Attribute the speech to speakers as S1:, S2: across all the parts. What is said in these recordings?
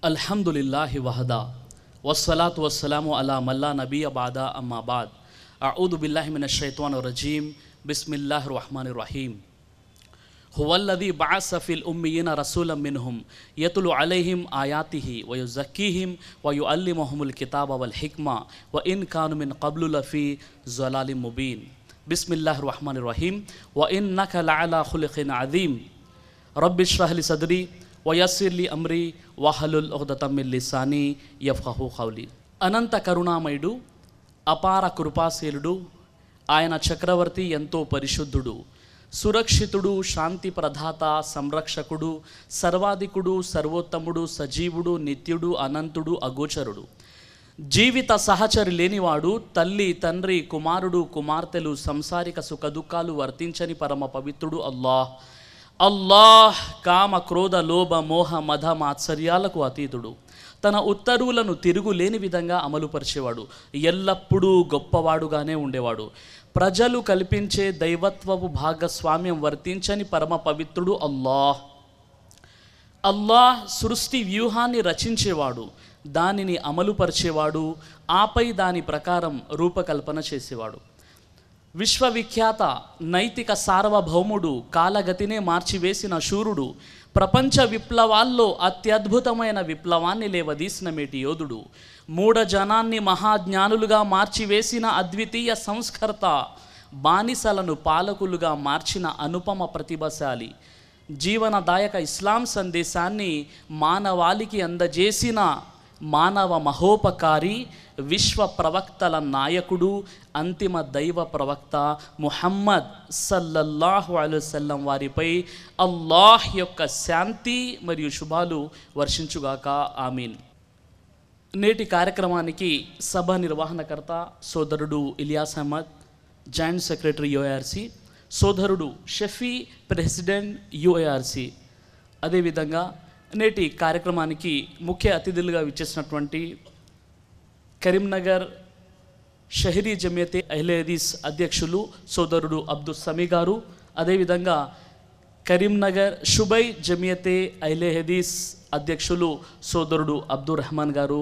S1: అల్హమ్దులిల్లాహి వహదా వస్సలాతు వస్సలాము అలా మల్లా నబీ బాదా అమ్మాబాద్ అఊదు బిల్లాహి మినష్ షైతానిర్ రజీం బిస్మిల్లాహిర్ రహ్మానిర్ రహీం హువల్లదీ బఅస ఫిల్ ఉమ్మీయీన రసూలం మిన్హుం యతులు అలైహిం ఆయాతిహి వయుజక్కీహిం వయుఅల్లిముహుముల్ కితాబ వల్ హిక్మా వ ఇన్ కాను మిన్ ఖబ్లు లఫీ ज़लालिम ముబీన్ బిస్మిల్లాహిర్ రహ్మానిర్ రహీం వ ఇన్నక లఅలా ఖులుఖిన్ అజీం రబ్బిష్రహ్ లీ సద్రీ వయస్సిర్లి అమ్రి వహలుల్ ఉఖ్దతం మిన్ లిసానీ యఫ్ఖహు ఖౌలి. అనంత కరుణామయుడు, అపార కృపాశీలుడు, ఆయన చక్రవర్తి, ఎంతో పరిశుద్ధుడు, సురక్షితుడు, శాంతి ప్రదాత, సంరక్షకుడు, సర్వాధికుడు, సర్వోత్తముడు, సజీవుడు, నిత్యుడు, అనంతుడు, అగోచరుడు, జీవిత సహచరి లేనివాడు, తల్లి, తండ్రి, కుమారుడు, కుమార్తెలు, సంసారిక సుఖదుఖాలు వర్తించని పరమ పవిత్రుడు అల్లాహ్. అల్లాహ్ కామ క్రోధ లోభ మోహ మద మాత్సర్యాలకు అతీతుడు. తన ఉత్తర్వులను తిరుగులేని విధంగా అమలుపరిచేవాడు. ఎల్లప్పుడూ గొప్పవాడుగానే ఉండేవాడు. ప్రజలు కల్పించే దైవత్వపు భాగస్వామ్యం వర్తించని పరమ పవిత్రుడు అల్లాహ్. అల్లాహ్ సృష్టి వ్యూహాన్ని రచించేవాడు, దానిని అమలుపరిచేవాడు, ఆపై దాని ప్రకారం రూపకల్పన చేసేవాడు. విశ్వవిఖ్యాత నైతిక సార్వభౌముడు, కాలగతినే మార్చివేసిన శూరుడు, ప్రపంచ విప్లవాల్లో అత్యద్భుతమైన విప్లవాన్ని లేవదీసిన మేటి యోధుడు, మూఢజనాన్ని మహాజ్ఞానులుగా మార్చివేసిన అద్వితీయ సంస్కర్త, బానిసలను పాలకులుగా మార్చిన అనుపమ ప్రతిభశాలి, జీవనదాయక ఇస్లాం సందేశాన్ని మానవాళికి అందజేసిన మానవ మహోపకారి, విశ్వ ప్రవక్తల నాయకుడు, అంతిమ దైవ ప్రవక్త ముహమ్మద్ సల్లల్లాహు అలైహి వసల్లం వారిపై అల్లాహ్ యొక్క శాంతి మరియు శుభాలు వర్షించుగాక. ఆమీన్. నేటి కార్యక్రమానికి సభ నిర్వహణకర్త సోదరుడు ఇలియాస్ అహ్మద్, జాయింట్ సెక్రటరీ యూఏఆర్సీ, సోదరుడు షఫీ, ప్రెసిడెంట్ యూఏఆర్సీ. అదేవిధంగా నేటి కార్యక్రమానికి ముఖ్య అతిథులుగా విచ్చేసినటువంటి కరీంనగర్ షహరీ జమియతే అహ్లే హదీస్ అధ్యక్షులు సోదరుడు అబ్దుల్ సమీ గారు, అదేవిధంగా కరీంనగర్ షుబై జమియతే అహ్లే హదీస్ అధ్యక్షులు సోదరుడు అబ్దుల్ రెహమాన్ గారు,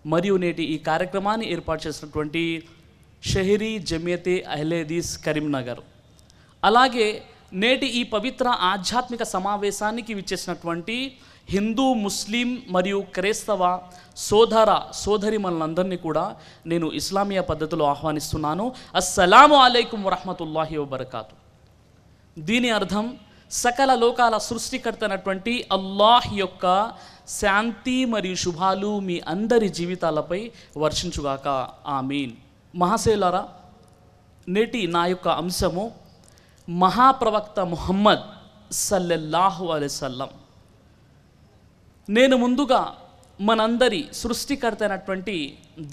S1: మరియు నేటి ఈ కార్యక్రమాన్ని ఏర్పాటు చేసినటువంటి షహరీ జమియతే అహ్లే హదీస్ కరీంనగర్, అలాగే నేటి ఈ పవిత్ర ఆధ్యాత్మిక సమావేశానికి విచ్చేసినటువంటి హిందూ, ముస్లిం మరియు క్రైస్తవ సోదర సోదరిమణులందరినీ కూడా నేను ఇస్లామియా పద్ధతిలో ఆహ్వానిస్తున్నాను. అస్సలాము అలైకుం వరహ్మతుల్లాహి వబరకాతు. దీని అర్థం సకల లోకాల సృష్టికర్త అయినటువంటి అల్లాహ్ యొక్క శాంతి మరియు శుభాలు మీ అందరి జీవితాలపై వర్షించుగాక. ఆమీన్. మహాశయులారా, నేటి నా యొక్క అంశము మహాప్రవక్త ముహమ్మద్ సల్లల్లాహు అలైహి వసల్లం. నేను ముందుగా మనందరి సృష్టికర్త అయినటువంటి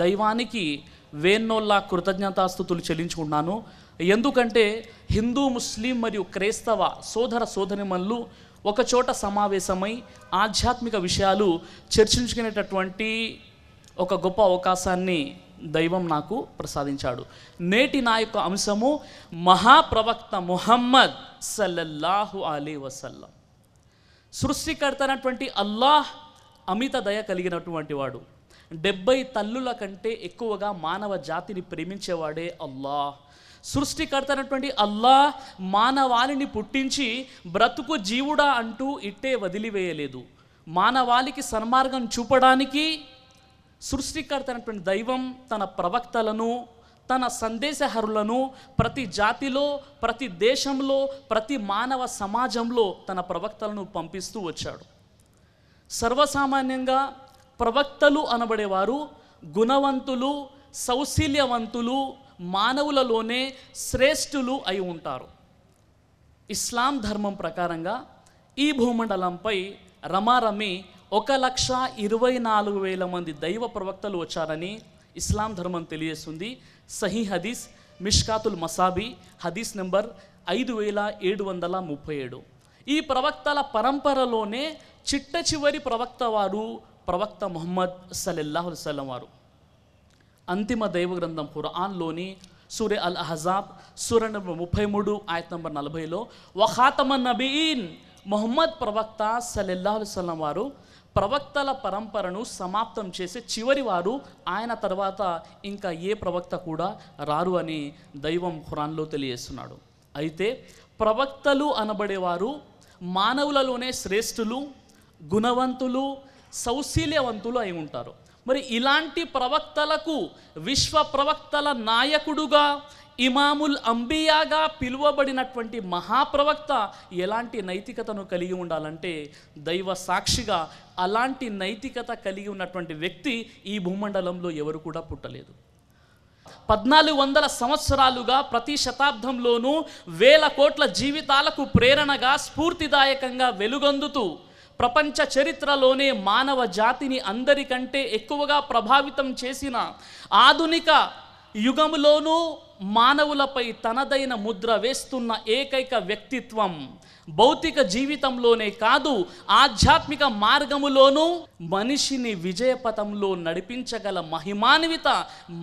S1: దైవానికి వేన్నోళ్ళ కృతజ్ఞతాస్తుతులు చెల్లించుకుంటున్నాను. ఎందుకంటే హిందూ, ముస్లిం మరియు క్రైస్తవ సోదర సోదరిమణులు ఒకచోట సమావేశమై ఆధ్యాత్మిక విషయాలు చర్చించుకునేటటువంటి ఒక గొప్ప అవకాశాన్ని దైవం నాకు ప్రసాదించాడు. నేటి నా యొక్క అంశము మహాప్రవక్త ముహమ్మద్ సల్లల్లాహు అలైహి వసల్లం. సృష్టికర్త అయినటువంటి అల్లాహ్ అమిత దయ కలిగినటువంటి వాడు. 70 తల్లుల కంటే ఎక్కువగా మానవ జాతిని ప్రేమించేవాడే అల్లాహ్. సృష్టికర్త అయినటువంటి అల్లాహ్ మానవాళిని పుట్టించి బ్రతుకు జీవుడా అంటూ ఇట్టే వదిలివేయలేదు. మానవాళికి సన్మార్గం చూపడానికి సృష్టికర్త అయినటువంటి దైవం తన ప్రవక్తలను, తన సందేశహరులను ప్రతి జాతిలో, ప్రతి దేశంలో, ప్రతి మానవ సమాజంలో తన ప్రవక్తలను పంపిస్తూ వచ్చాడు. సర్వసామాన్యంగా ప్రవక్తలు అనబడేవారు గుణవంతులు, సౌశీల్యవంతులు, మానవులలోనే శ్రేష్ఠులు అయి ఉంటారు. ఇస్లాం ధర్మం ప్రకారంగా ఈ భూమండలంపై రమారమి 1,24,000 మంది దైవ ప్రవక్తలు వచ్చారని ఇస్లాం ధర్మం తెలియజేస్తుంది. సహీ హదీస్ మిష్కాతుల్ మసాబీ హదీస్ నెంబర్ 5737. ఈ ప్రవక్తల పరంపరలోనే చిట్ట చివరి ప్రవక్త వారు ప్రవక్త ముహమ్మద్ సల్లల్లాహు అలైహి వసల్లం వారు. అంతిమ దైవ గ్రంథం ఖురాన్లోని సూరే అల్ అహజాబ్ సూర నంబర్ 33 ఆయత్ నంబర్ 40లో వఖాతమన్ నబీన్ ముహమ్మద్ ప్రవక్త సల్లల్లాహు అలైహి వసల్లం వారు ప్రవక్తల పరంపరను సమాప్తం చేసే చివరి వారు ఆయన తర్వాత ఇంకా ఏ ప్రవక్త కూడా రారు అని దైవం ఖురాన్లో తెలియజేస్తున్నాడు. అయితే ప్రవక్తలు అనబడేవారు మానవులలోనే శ్రేష్ఠులు, గుణవంతులు, సౌశీల్యవంతులు అయి ఉంటారు. మరి ఇలాంటి ప్రవక్తలకు విశ్వ ప్రవక్తల నాయకుడుగా, ఇమాముల్ అంబియాగా పిలువబడినటువంటి మహాప్రవక్త ఎలాంటి నైతికతను కలిగి ఉండాలంటే, దైవ సాక్షిగా అలాంటి నైతికత కలిగి ఉన్నటువంటి వ్యక్తి ఈ భూమండలంలో ఎవరు కూడా పుట్టలేదు. 1400 సంవత్సరాలుగా ప్రతి శతాబ్దంలోనూ వేల కోట్ల జీవితాలకు ప్రేరణగా, స్ఫూర్తిదాయకంగా వెలుగొందుతూ ప్రపంచ చరిత్రలోనే మానవ జాతిని అందరికంటే ఎక్కువగా ప్రభావితం చేసిన, ఆధునిక యుగంలోనూ మానవులపై తనదైన ముద్ర వేస్తున్న ఏకైక వ్యక్తిత్వం, భౌతిక జీవితంలోనే కాదు ఆధ్యాత్మిక మార్గములోనూ మనిషిని విజయపథంలో నడిపించగల మహిమాన్విత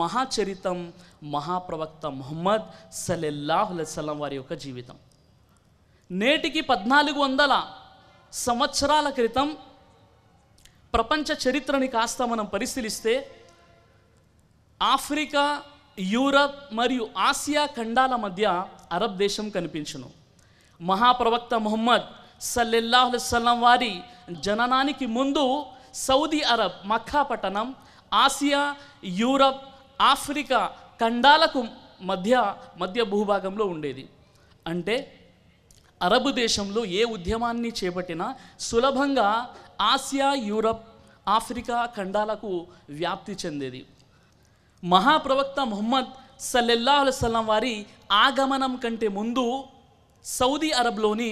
S1: మహాచరితం మహాప్రవక్త ముహమ్మద్ సల్లల్లాహు అలైహి వసల్లం వారి యొక్క జీవితం. నేటికి 1400 సంవత్సరాల క్రితం ప్రపంచ చరిత్రని కాస్త మనం పరిశీలిస్తే, ఆఫ్రికా, యూరప్ మరియు ఆసియా ఖండాల మధ్య అరబ్ దేశం కనిపించును. మహాప్రవక్త ముహమ్మద్ సల్లల్లాహు అలైహి వసల్లం వారి జననానికి ముందు సౌదీ అరబ్ మక్కా పట్టణం ఆసియా, యూరప్, ఆఫ్రికా ఖండాలకు మధ్య భూభాగంలో ఉండేది. అంటే అరబ్ దేశంలో ఏ ఉద్యమాన్ని చేపట్టినా సులభంగా ఆసియా, యూరప్, ఆఫ్రికా ఖండాలకు వ్యాప్తి చెందేది. మహాప్రవక్త ముహమ్మద్ సల్లల్లాహు అలైహి వసల్లం వారి ఆగమనం కంటే ముందు సౌదీ అరబ్లోని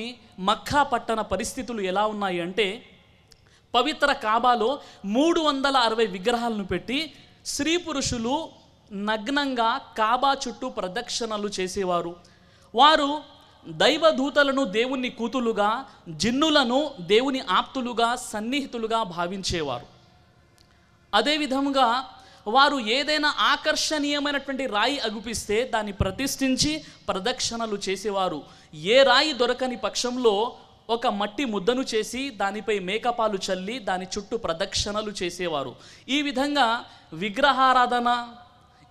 S1: మక్కా పట్టణ పరిస్థితులు ఎలా ఉన్నాయి అంటే, పవిత్ర కాబాలో 360 విగ్రహాలను పెట్టి స్త్రీ పురుషులు నగ్నంగా కాబా చుట్టూ ప్రదక్షిణలు చేసేవారు. వారు దైవదూతలను దేవుని కూతులుగా, జిన్నులను దేవుని ఆప్తులుగా, సన్నిహితులుగా భావించేవారు. అదేవిధంగా వారు ఏదైనా ఆకర్షణీయమైనటువంటి రాయి అగుపిస్తే దాన్ని ప్రతిష్ఠించి ప్రదక్షిణలు చేసేవారు. ఏ రాయి దొరకని పక్షంలో ఒక మట్టి ముద్దను చేసి దానిపై మేకపాలు చల్లి దాని చుట్టూ ప్రదక్షిణలు చేసేవారు. ఈ విధంగా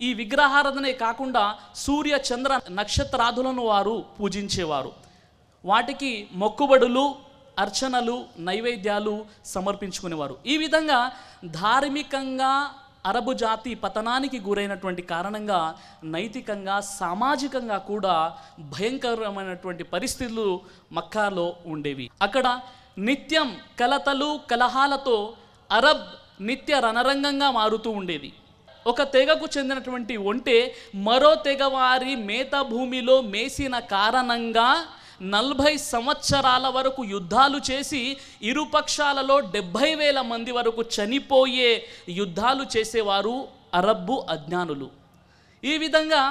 S1: ఈ విగ్రహారాధనే కాకుండా సూర్య చంద్ర నక్షత్రాదులను వారు పూజించేవారు. వాటికి మొక్కుబడులు, అర్చనలు, నైవేద్యాలు సమర్పించుకునేవారు. ఈ విధంగా ధార్మికంగా అరబు జాతి పతనానికి గురైనటువంటి కారణంగా నైతికంగా, సామాజికంగా కూడా భయంకరమైనటువంటి పరిస్థితులు మక్కాలో ఉండేవి. అక్కడ నిత్యం కలతలు, కలహాలతో అరబ్ నిత్య రణరంగంగా మారుతూ ఉండేది. ఒక తెగకు చెందినటువంటి ఒంటె మరో తెగవారి మేత భూమిలో మేసిన కారణంగా 40 సంవత్సరాల వరకు యుద్ధాలు చేసి ఇరుపక్షాలలో 70,000 మంది వరకు చనిపోయే యుద్ధాలు చేసేవారు అరబ్బు అజ్ఞానులు. ఈ విధంగా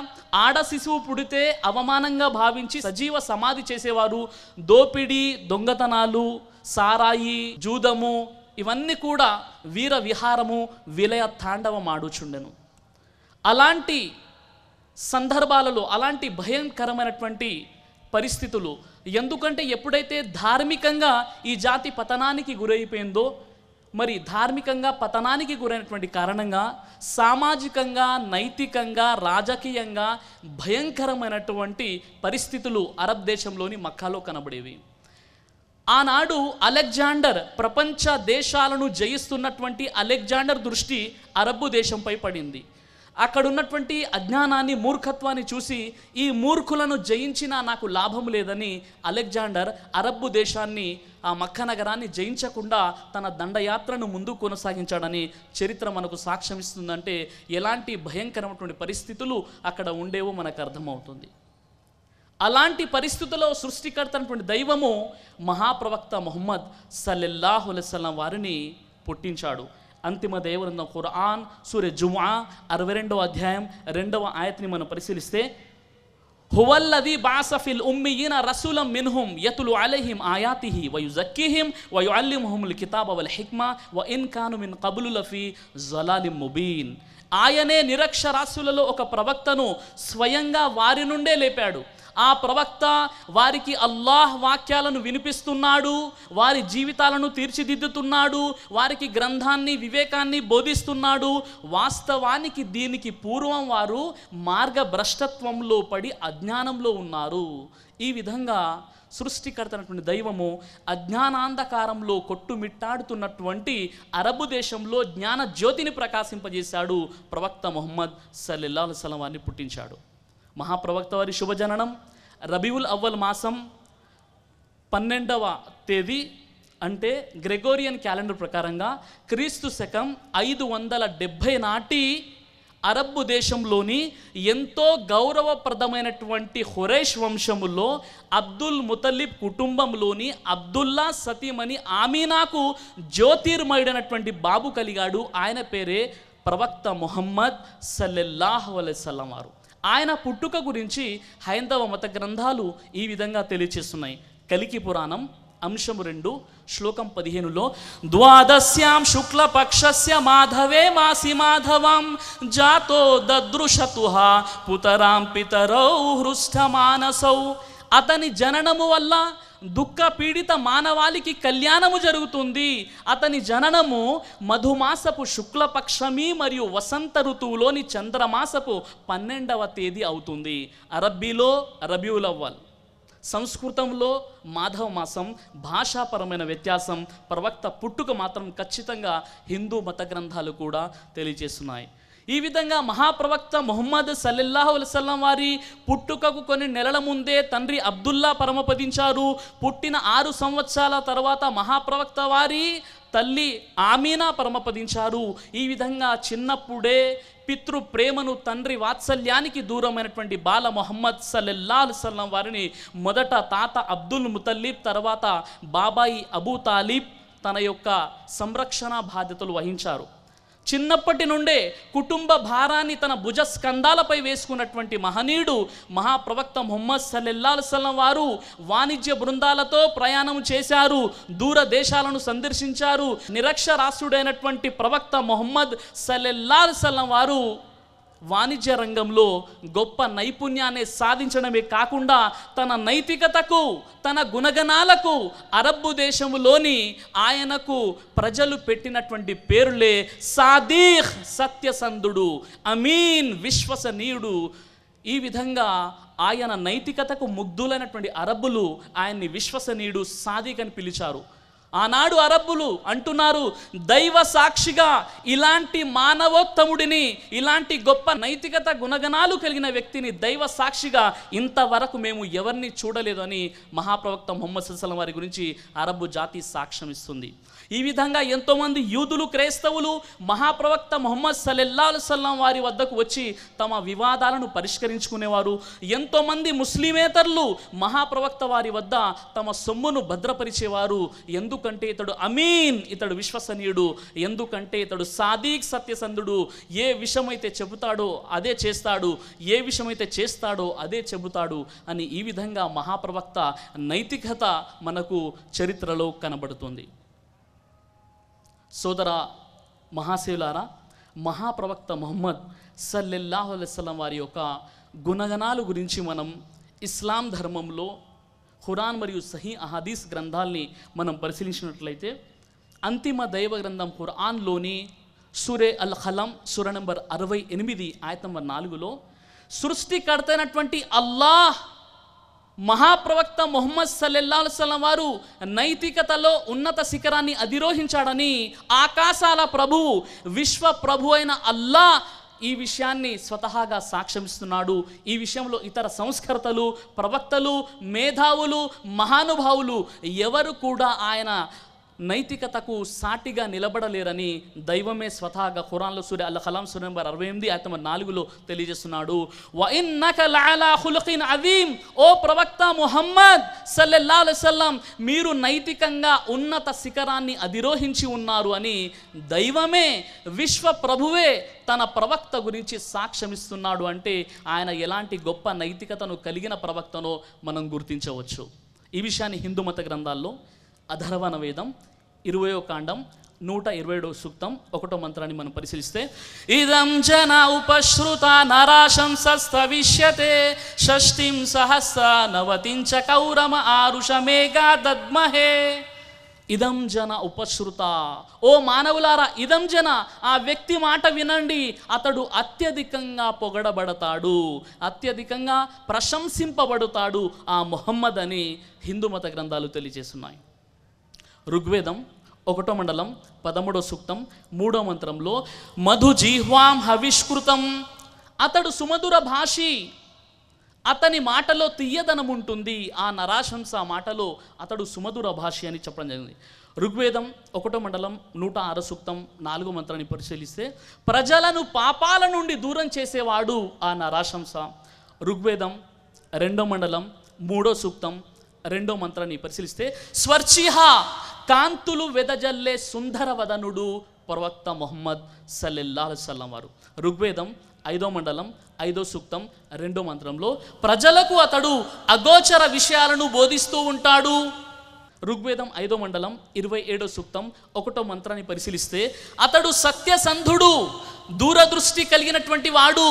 S1: ఆడ శిశువు పుడితే అవమానంగా భావించి సజీవ సమాధి చేసేవారు. దోపిడీ, దొంగతనాలు, సారాయి, జూదము ఇవన్నీ కూడా వీర విహారము, విలయ తాండవం ఆడుచుండెను. అలాంటి సందర్భాలలో అలాంటి భయంకరమైనటువంటి పరిస్థితులు, ఎందుకంటే ఎప్పుడైతే ధార్మికంగా ఈ జాతి పతనానికి గురైపోయిందో, మరి ధార్మికంగా పతనానికి గురైనటువంటి కారణంగా సామాజికంగా, నైతికంగా, రాజకీయంగా భయంకరమైనటువంటి పరిస్థితులు అరబ్ దేశంలోని మక్కాలో కనబడేవి. ఆనాడు అలెగ్జాండర్, ప్రపంచ దేశాలను జయిస్తున్నటువంటి అలెగ్జాండర్ దృష్టి అరబ్బు దేశంపై పడింది. అక్కడ ఉన్నటువంటి అజ్ఞానాన్ని, మూర్ఖత్వాన్ని చూసి ఈ మూర్ఖులను జయించినా నాకు లాభం లేదని అలెగ్జాండర్ అరబ్బు దేశాన్ని, ఆ మక్కా నగరాన్ని జయించకుండా తన దండయాత్రను ముందు కొనసాగించాడని చరిత్ర మనకు సాక్ష్యం ఇస్తుందంటే ఎలాంటి భయంకరమైనటువంటి పరిస్థితులు అక్కడ ఉండేవో మనకు అర్థమవుతుంది. అలాంటి పరిస్థితుల్లో సృష్టికర్త అయినటువంటి దైవము మహాప్రవక్త ముహమ్మద్ సల్లల్లాహు అలైహి వసల్లం వారిని పుట్టించాడు. అంతిమ దైవగ్రంథం ఖురాన్ సూరే జుమా 62వ అధ్యాయం 2వ ఆయతని మనం పరిశీలిస్తే, హువల్లదీ బఅస ఫిల్ ఉమ్మీయీన రసూలం మిన్హుమ్ యత్లు అలైహిం ఆయాతిహి వయుజక్కీహిం వయుఅల్లిముహుముల్ కితాబ వల్ హిక్మా వఇన్ కాను మిన్ కబ్లు లఫీ జలాలిం ముబీన్. ఆయనే నిరక్షరాస్యులలో ఒక ప్రవక్తను స్వయంగా వారి నుండే లేపాడు. ఆ ప్రవక్త వారికి అల్లాహ్ వాక్యాలను వినిపిస్తున్నాడు, వారి జీవితాలను తీర్చిదిద్దుతున్నాడు, వారికి గ్రంథాన్ని వివేకాన్ని బోధిస్తున్నాడు. వాస్తవానికి దీనికి పూర్వం వారు మార్గభ్రష్టత్వంలో పడి అజ్ఞానంలో ఉన్నారు. ఈ విధంగా సృష్టికర్తనటువంటి దైవము అజ్ఞానాంధకారంలో కొట్టుమిట్టాడుతున్నటువంటి అరబు దేశంలో జ్ఞాన జ్యోతిని ప్రకాశింపజేశాడు. ప్రవక్త ముహమ్మద్ సల్లల్లాహు అలైహి వసల్లం వారిని పుట్టించాడు. మహాప్రవక్త వారి శుభజననం రబీవుల్ అవ్వల్ మాసం 12వ తేదీ, అంటే గ్రెగోరియన్ క్యాలెండర్ ప్రకారంగా క్రీస్తు శకం 570 నాటి అరబ్బు దేశంలోని ఎంతో గౌరవప్రదమైనటువంటి హురైష్ వంశములో అబ్దుల్ ముతల్లిబ్ కుటుంబంలోని అబ్దుల్లా సతీమణి ఆమీనాకు జ్యోతిర్మయుడైనటువంటి బాబు కలిగాడు. ఆయన పేరే ప్రవక్త ముహమ్మద్ సల్లల్లాహు అలైహి వసల్లం వారు. ఆయన పుట్టుక గురించి హైందవ మత గ్రంథాలు ఈ విధంగా తెలియచేస్తున్నాయి. కలికి పురాణం అంశము 2 శ్లోకం 15లో ద్వాదశ్యాం శుక్లపక్షస్య మాధవే మాసి మాధవం జాతో దదృశతుహ పుతరాం పితరౌ హృష్టమానసౌ. అతని జననము వల్ల దుఃఖ పీడిత మానవాళికి కళ్యాణము జరుగుతుంది. అతని జననము మధుమాసపు శుక్లపక్షమి మరియు వసంత ఋతువులోని చంద్రమాసపు 12వ తేదీ అవుతుంది. అరబ్బీలో రబీఉల్ అవ్వల్, సంస్కృతంలో మాధవ మాసం. భాషాపరమైన వ్యత్యాసం, ప్రవక్త పుట్టుక మాత్రం ఖచ్చితంగా హిందూ మత గ్రంథాలు కూడా తెలియజేస్తున్నాయి. ఈ విధంగా మహాప్రవక్త ముహమ్మద్ సల్లల్లాహు అలైహి వసల్లం వారి పుట్టుకకు కొన్ని నెలల ముందే తండ్రి అబ్దుల్లా పరమపదించారు. పుట్టిన 6 సంవత్సరాల తర్వాత మహాప్రవక్త వారి తల్లి ఆమీనా పరమపదించారు. ఈ విధంగా చిన్నప్పుడే పితృ ప్రేమను, తండ్రి వాత్సల్యానికి దూరమైనటువంటి బాల ముహమ్మద్ సల్లల్లాహు అలైహి వసల్లం వారిని మొదట తాత అబ్దుల్ ముతల్లిబ్, తర్వాత బాబాయి అబూ తాలిబ్ తన యొక్క సంరక్షణ బాధ్యతలు వహించారు. చిన్నప్పటి నుండే కుటుంబ భారాన్ని తన భుజ స్కంధాలపై వేసుకున్నటువంటి మహనీయుడు మహాప్రవక్త ముహమ్మద్ సల్లల్లాహు అలైహి వసల్లం వారు వాణిజ్య బృందాలతో ప్రయాణం చేశారు, దూర దేశాలను సందర్శించారు. నిరక్షరాస్యుడైనటువంటి ప్రవక్త ముహమ్మద్ సల్లల్లాహు అలైహి వసల్లం వారు వాణిజ్య రంగంలో గొప్ప నైపుణ్యాన్ని సాధించడమే కాకుండా తన నైతికతకు, తన గుణగణాలకు అరబ్బు దేశంలోని ఆయనకు ప్రజలు పెట్టినటువంటి పేరులే సాదీఖ్ సత్యసంధుడు, అమీన్ విశ్వసనీయుడు. ఈ విధంగా ఆయన నైతికతకు ముగ్ధులైనటువంటి అరబ్బులు ఆయన్ని విశ్వసనీయుడు, సాదీఖ్ అని పిలిచారు. ఆనాడు అరబ్బులు అంటున్నారు, దైవ సాక్షిగా ఇలాంటి మానవోత్తముడిని, ఇలాంటి గొప్ప నైతికత గుణగణాలు కలిగిన వ్యక్తిని దైవ సాక్షిగా ఇంతవరకు మేము ఎవరిని చూడలేదు అని మహాప్రవక్త ముహమ్మద్ సల్లల్లాహు అలైహి వసల్లం వారి గురించి అరబ్బు జాతి సాక్ష్యం ఇస్తుంది. ఈ విధంగా ఎంతోమంది యూదులు, క్రైస్తవులు మహాప్రవక్త ముహమ్మద్ సల్లల్లాహు అలైహి వసల్లం వారి వద్దకు వచ్చి తమ వివాదాలను పరిష్కరించుకునేవారు. ఎంతోమంది ముస్లిమేతరులు మహాప్రవక్త వారి వద్ద తమ సొమ్మును భద్రపరిచేవారు. ఎందుకంటే ఇతడు అమీన్, ఇతడు విశ్వసనీయుడు, ఎందుకంటే ఇతడు సాదీక్ సత్యసంధుడు, ఏ విషయమైతే చెబుతాడో అదే చేస్తాడు, ఏ విషయమైతే చేస్తాడో అదే చెబుతాడు అని ఈ విధంగా మహాప్రవక్త నైతికత మనకు చరిత్రలో కనబడుతుంది. సోదర మహాశివులారా, మహాప్రవక్త ముహమ్మద్ సల్లల్లాహు అలైహి వసల్లం వారి యొక్క గుణగణాల గురించి మనం ఇస్లాం ధర్మంలో ఖురాన్ మరియు సహీ అహదీస్ గ్రంథాల్ని మనం పరిశీలించినట్లయితే అంతిమ దైవ గ్రంథం ఖురాన్లోని సూరే అల్ ఖలం సూర నంబర్ 68 ఆయత నంబర్ 4లో సృష్టికర్త అయినటువంటి అల్లాహ్ మహాప్రవక్త ముహమ్మద్ సల్లల్లాహు అలైహి వసల్లం వారు నైతికతలో ఉన్నత శిఖరాన్ని అధిరోహించాడని ఆకాశాల ప్రభువు, విశ్వ ప్రభు అయిన అల్లాహ్ ఈ విషయాన్ని స్వతహాగా సాక్ష్యమిస్తున్నాడు. ఈ విషయంలో ఇతర సంస్కర్తలు, ప్రవక్తలు, మేధావులు, మహానుభావులు ఎవరు కూడా ఆయన నైతికతకు సాటిగా నిలబడలేరని దైవమే స్వతహాగా ఖురాన్లో సూర అల్ ఖలం సూర నంబర్ 68 ఆయత నంబర్ 4లో తెలియజేస్తున్నాడు. వ ఇన్నక లఅలా ఖులుఖిన్ అజీమ్, ఓ ప్రవక్త ముహమ్మద్ సల్లల్లాహు అలైహి వసల్లం మీరు నైతికంగా ఉన్నత శిఖరాన్ని అధిరోహించి ఉన్నారు అని దైవమే, విశ్వ ప్రభువే తన ప్రవక్త గురించి సాక్ష్యమిస్తున్నాడు. అంటే ఆయన ఎలాంటి గొప్ప నైతికతను కలిగిన ప్రవక్తనో మనం గుర్తించవచ్చు. ఈ విషయాన్ని హిందూ మత గ్రంథాల్లో అధర్వణ వేదం 20వ కాండం 127 సూక్తం 1వ మంత్రాన్ని మనం పరిశీలిస్తే, ఇదం జన ఉపశ్రుత నరాశంసస్తవిష్యతే షష్ఠిం సహస్ర నవతించ కౌరమ ఆరుషమేఘా దద్మహే. ఇదం జన ఉపశ్రుత, ఓ మానవులారా, ఇదం జన, ఆ వ్యక్తి మాట వినండి, అతడు అత్యధికంగా పొగడబడతాడు, అత్యధికంగా ప్రశంసింపబడతాడు ఆ ముహమ్మద్ అని హిందూ మత గ్రంథాలు తెలియజేస్తున్నాయి. ఋగ్వేదం 1వ మండలం 13వ సూక్తం 3వ మంత్రంలో, మధు జిహ్వాం హవిష్కృతం, అతడు సుమధుర భాషి, అతని మాటలో తీయదనం ఉంటుంది, ఆ నరాశంస మాటలో అతడు సుమధుర భాషి అని చెప్పడం జరిగింది. ఋగ్వేదం 1వ మండలం 106వ సూక్తం 4వ మంత్రాన్ని పరిశీలిస్తే, ప్రజలను పాపాల నుండి దూరం చేసేవాడు ఆ నరాశంస. ఋగ్వేదం 2వ మండలం 3వ సూక్తం 2వ మంత్రాన్ని పరిశీలిస్తే, స్వర్చిహ, కాంతులు వెదజల్లే సుందర వదనుడు ప్రవక్త ముహమ్మద్ సల్లల్లాహు అలైహి వసల్లం వారు. ఋగ్వేదం 5వ మండలం 5వ సూక్తం 2వ మంత్రంలో, ప్రజలకు అతడు అగోచర విషయాలను బోధిస్తూ ఉంటాడు. ఋగ్వేదం 5వ మండలం 27వ సూక్తం 1వ మంత్రాన్ని పరిశీలిస్తే, అతడు సత్యసంధుడు, దూరదృష్టి కలిగినటువంటి వాడు,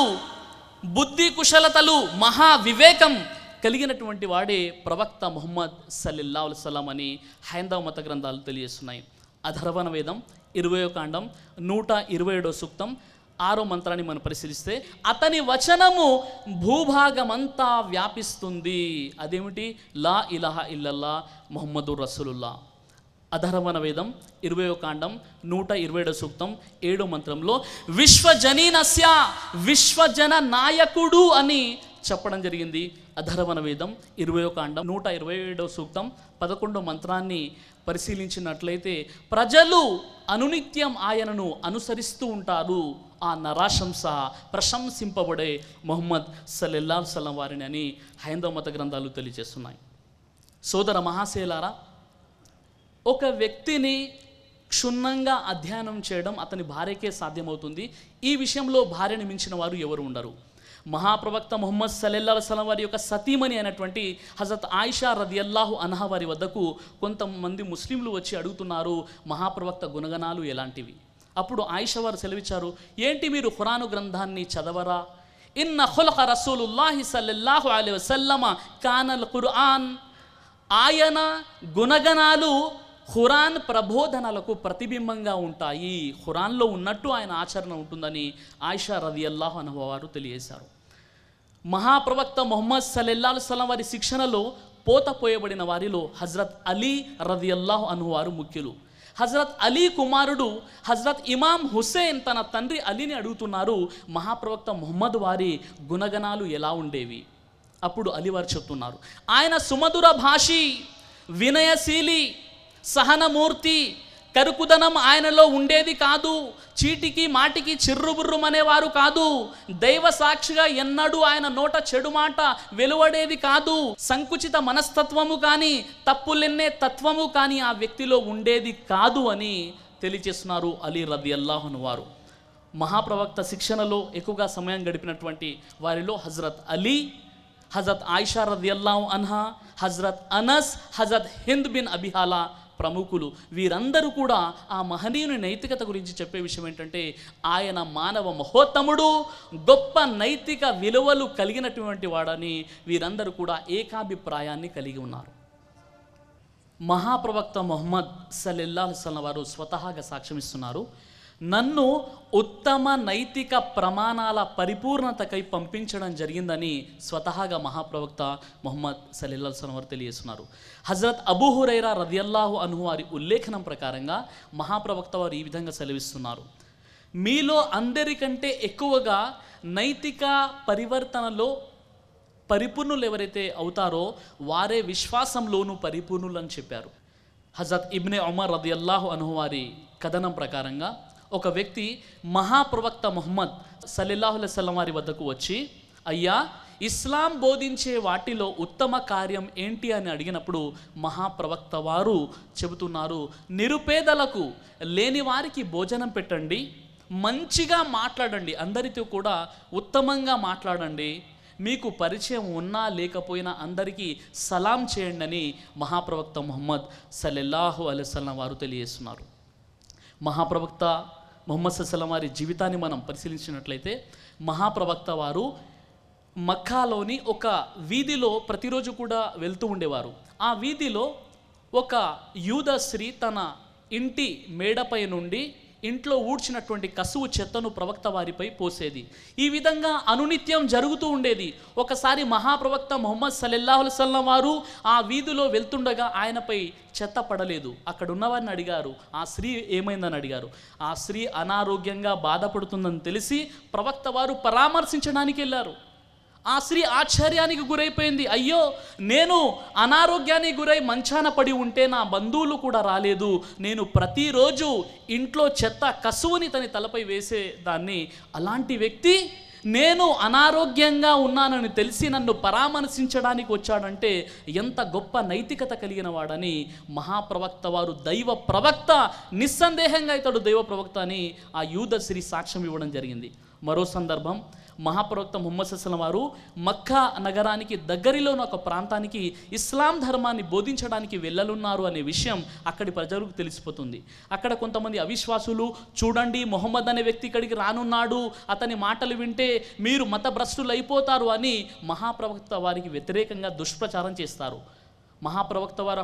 S1: బుద్ధి కుశలతలు, మహా వివేకం కలిగినటువంటి వాడే ప్రవక్త ముహమ్మద్ సల్లల్లాహు అలైహి వసల్లం అని హైందవ మత గ్రంథాలు తెలియజేస్తున్నాయి. అధర్వణ వేదం 20వ కాండం 127వ సూక్తం 6వ మంత్రాన్ని మనం పరిశీలిస్తే, అతని వచనము భూభాగమంతా వ్యాపిస్తుంది. అదేమిటి? లా ఇలాహా ఇల్లల్లా ముహమ్మదుర్ రసూలుల్లా. అధర్వణ వేదం 20వ కాండం 127వ సూక్తం 7వ మంత్రంలో, విశ్వజనీనస్య, విశ్వజన నాయకుడు అని చెప్పడం జరిగింది. అధర్వణ వేదం 20వ కాండం 127వ సూక్తం 11వ మంత్రాన్ని పరిశీలించినట్లయితే, ప్రజలు అనునిత్యం ఆయనను అనుసరిస్తూ ఉంటారు, ఆ నరాశంస ప్రశంసింపబడే ముహమ్మద్ సల్లల్లాహు అలైహి వసల్లం వారిని అని హైందవ మత గ్రంథాలు తెలియజేస్తున్నాయి. సోదర మహాశయులారా, ఒక వ్యక్తిని క్షుణ్ణంగా అధ్యయనం చేయడం అతని భార్యకే సాధ్యమవుతుంది. ఈ విషయంలో భార్యను మించిన వారు ఎవరు ఉండరు. మహాప్రవక్త ముహమ్మద్ సల్లల్లాహు అలైహి వసల్లం వారి యొక్క సతీమణి అయినటువంటి హజరత్ ఆయిషా రదియల్లాహు అన్హా వారి వద్దకు కొంతమంది ముస్లింలు వచ్చి అడుగుతున్నారు, మహాప్రవక్త గుణగణాలు ఎలాంటివి? అప్పుడు ఆయిషా వారు సెలవిచ్చారు, ఏంటి మీరు ఖురాను గ్రంథాన్ని చదవరా? ఇన్న ఖుల్ఖ రసూలుల్లాహి సల్లల్లాహు అలైహి వసల్లమ కానల్ ఖురాన్, ఆయన గుణగణాలు ఖురాన్ ప్రబోధనలకు ప్రతిబింబంగా ఉంటాయి, ఖురాన్లో ఉన్నట్టు ఆయన ఆచరణ ఉంటుందని ఆయిషా రదియల్లాహు అన్హా వారు తెలియజేశారు. మహాప్రవక్త ముహమ్మద్ సల్లల్లాహు అలైహి వసల్లం వారి శిక్షణలో పోతపోయబడిన వారిలో హజరత్ అలీ రదియల్లాహు అన్హు వారు ముఖ్యులు. హజరత్ అలీ కుమారుడు హజరత్ ఇమాం హుస్సేన్ తన తండ్రి అలీని అడుగుతున్నారు, మహాప్రవక్త ముహమ్మద్ వారి గుణగణాలు ఎలా ఉండేవి? అప్పుడు అలీ వారు చెప్తున్నారు, ఆయన సుమధుర భాషి, వినయశీలి, సహనమూర్తి, కరుకుదనం ఆయనలో ఉండేది కాదు, చీటికి మాటికి చిర్రుబుర్రుమనేవారు కాదు, దైవ సాక్షిగా ఎన్నడూ ఆయన నోట చెడు మాట వెలువడేది కాదు, సంకుచిత మనస్తత్వము కానీ తప్పులెన్నే తత్వము కానీ ఆ వ్యక్తిలో ఉండేది కాదు అని తెలియజేస్తున్నారు అలీ రదియల్లాహు అన్హు వారు. మహాప్రవక్త శిక్షణలో ఎక్కువగా సమయం గడిపినటువంటి వారిలో హజరత్ అలీ, హజరత్ ఆయిషా రదియల్లాహు అన్హా, హజరత్ అనస్, హజరత్ హింద్ బిన్ అబిహాలా ప్రముఖులు. వీరందరూ కూడా ఆ మహనీయుని నైతికత గురించి చెప్పే విషయం ఏంటంటే, ఆయన మానవ మహోత్తముడు, గొప్ప నైతిక విలువలు కలిగినటువంటి వాడని వీరందరూ కూడా ఏకాభిప్రాయాన్ని కలిగి ఉన్నారు. మహాప్రవక్త ముహమ్మద్ సల్లల్లాహు అలైహి వసల్లం వారు స్వతహాగా సాక్ష్యమిస్తున్నారు, నన్ను ఉత్తమ నైతిక ప్రమాణాల పరిపూర్ణతకై పంపించడం జరిగిందని స్వతహాగా మహాప్రవక్త ముహమ్మద్ సల్లల్లాహు అలైహి వసల్లం వారు తెలియజేస్తున్నారు. హజరత్ అబూ హురైరా రదియల్లాహు అన్హు వారి ఉల్లేఖనం ప్రకారంగా మహాప్రవక్త వారు ఈ విధంగా సెలవిస్తున్నారు, మీలో అందరికంటే ఎక్కువగా నైతిక పరివర్తనలో పరిపూర్ణులు ఎవరైతే అవుతారో వారే విశ్వాసంలోనూ పరిపూర్ణులు అని చెప్పారు. హజరత్ ఇబ్నే ఉమర్ రదియల్లాహు అన్హు వారి కథనం ప్రకారంగా ఒక వ్యక్తి మహాప్రవక్త ముహమ్మద్ సల్లల్లాహు అలైహి వసల్లం వారి వద్దకు వచ్చి, అయ్యా, ఇస్లాం బోధించే వాటిలో ఉత్తమ కార్యం ఏంటి అని అడిగినప్పుడు మహాప్రవక్త వారు చెబుతున్నారు, నిరుపేదలకు, లేని వారికి భోజనం పెట్టండి, మంచిగా మాట్లాడండి, అందరితో కూడా ఉత్తమంగా మాట్లాడండి, మీకు పరిచయం ఉన్నా లేకపోయినా అందరికీ సలాం చేయండి అని మహాప్రవక్త ముహమ్మద్ సల్లల్లాహు అలైహి వసల్లం వారు తెలియజేస్తున్నారు. మహాప్రవక్త ముహమ్మద్ సల్లం వారి జీవితాన్ని మనం పరిశీలించినట్లయితే, మహాప్రవక్త వారు మక్కాలోని ఒక వీధిలో ప్రతిరోజు కూడా వెళ్తూ ఉండేవారు. ఆ వీధిలో ఒక యూద స్త్రీ తన ఇంటి మేడపై నుండి ఇంట్లో ఊడ్చినటువంటి కసువు చెత్తను ప్రవక్త వారిపై పోసేది. ఈ విధంగా అనునిత్యం జరుగుతూ ఉండేది. ఒకసారి మహాప్రవక్త ముహమ్మద్ సల్లల్లాహు అలైహి వసల్లం వారు ఆ వీధిలో వెళ్తుండగా ఆయనపై చెత్త పడలేదు. అక్కడ ఉన్నవారిని అడిగారు, ఆ స్త్రీ ఏమైందని అడిగారు. ఆ స్త్రీ అనారోగ్యంగా బాధపడుతుందని తెలిసి ప్రవక్త వారు పరామర్శించడానికి వెళ్ళారు. ఆ స్త్రీ ఆశ్చర్యానికి గురైపోయింది. అయ్యో, నేను అనారోగ్యానికి గురై మంచాన పడి ఉంటే నా బంధువులు కూడా రాలేదు. నేను ప్రతిరోజు ఇంట్లో చెత్త కసువుని తన తలపై వేసేదాన్ని. అలాంటి వ్యక్తి నేను అనారోగ్యంగా ఉన్నానని తెలిసి నన్ను పరామర్శించడానికి వచ్చాడంటే ఎంత గొప్ప నైతికత కలిగిన వాడని మహాప్రవక్త వారు, దైవ ప్రవక్త, నిస్సందేహంగా ఇతడు దైవ ప్రవక్త అని ఆ యూద స్త్రీ సాక్ష్యం ఇవ్వడం జరిగింది. మరో సందర్భం, మహాప్రవక్త ముహమ్మద్ సల్లం వారు మక్కా నగరానికి దగ్గరలోని ఒక ప్రాంతానికి ఇస్లాం ధర్మాన్ని బోధించడానికి వెళ్ళనున్నారు అనే విషయం అక్కడి ప్రజలకు తెలిసిపోతుంది. అక్కడ కొంతమంది అవిశ్వాసులు, చూడండి మొహమ్మద్ అనే వ్యక్తి ఇక్కడికి రానున్నాడు, అతని మాటలు వింటే మీరు మతభ్రష్టులు అయిపోతారు అని మహాప్రవక్త వారికి వ్యతిరేకంగా దుష్ప్రచారం చేస్తారు. మహాప్రవక్త వారు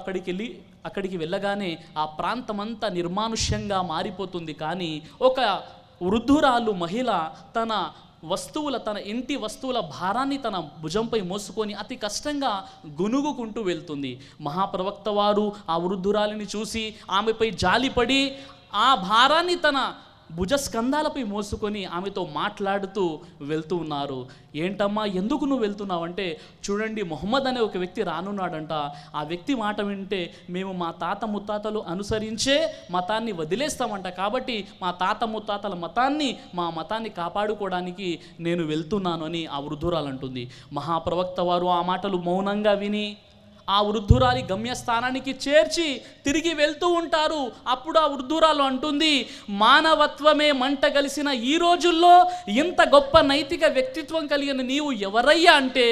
S1: అక్కడికి వెళ్ళగానే ఆ ప్రాంతమంతా నిర్మానుష్యంగా మారిపోతుంది. కానీ ఒక వృద్ధురాలు మహిళ తన ఇంటి వస్తువుల భారాన్ని తన భుజంపై మోసుకొని అతి కష్టంగా గునుగుకుంటూ వెళ్తుంది. మహాప్రవక్త వారు ఆ వృద్ధురాలిని చూసి ఆమెపై జాలిపడి ఆ భారాన్ని తన భుజస్కంధాలపై మోసుకొని ఆమెతో మాట్లాడుతూ వెళ్తూ ఉన్నారు. ఏంటమ్మా, ఎందుకు నువ్వు వెళ్తున్నావంటే, చూడండి మొహమ్మద్ అనే ఒక వ్యక్తి రానున్నాడంట. ఆ వ్యక్తి మాట వింటే మేము మా తాత ముత్తాతలు అనుసరించే మతాన్ని వదిలేస్తామంట. కాబట్టి మా తాత ముత్తాతల మా మతాన్ని కాపాడుకోవడానికి నేను వెళ్తున్నాను అని ఆ వృద్ధురాలు అంటుంది. మహాప్రవక్త వారు ఆ మాటలు మౌనంగా విని ఆ వృద్ధురాలి గమ్యస్థానానికి చేర్చి తిరిగి వెళ్తూ ఉంటారు. అప్పుడు ఆ వృద్ధురాలు అంటుంది, మానవత్వమే మంట కలిసిన ఈ రోజుల్లో ఇంత గొప్ప నైతిక వ్యక్తిత్వం కలిగిన నీవు ఎవరయ్యా అంటే,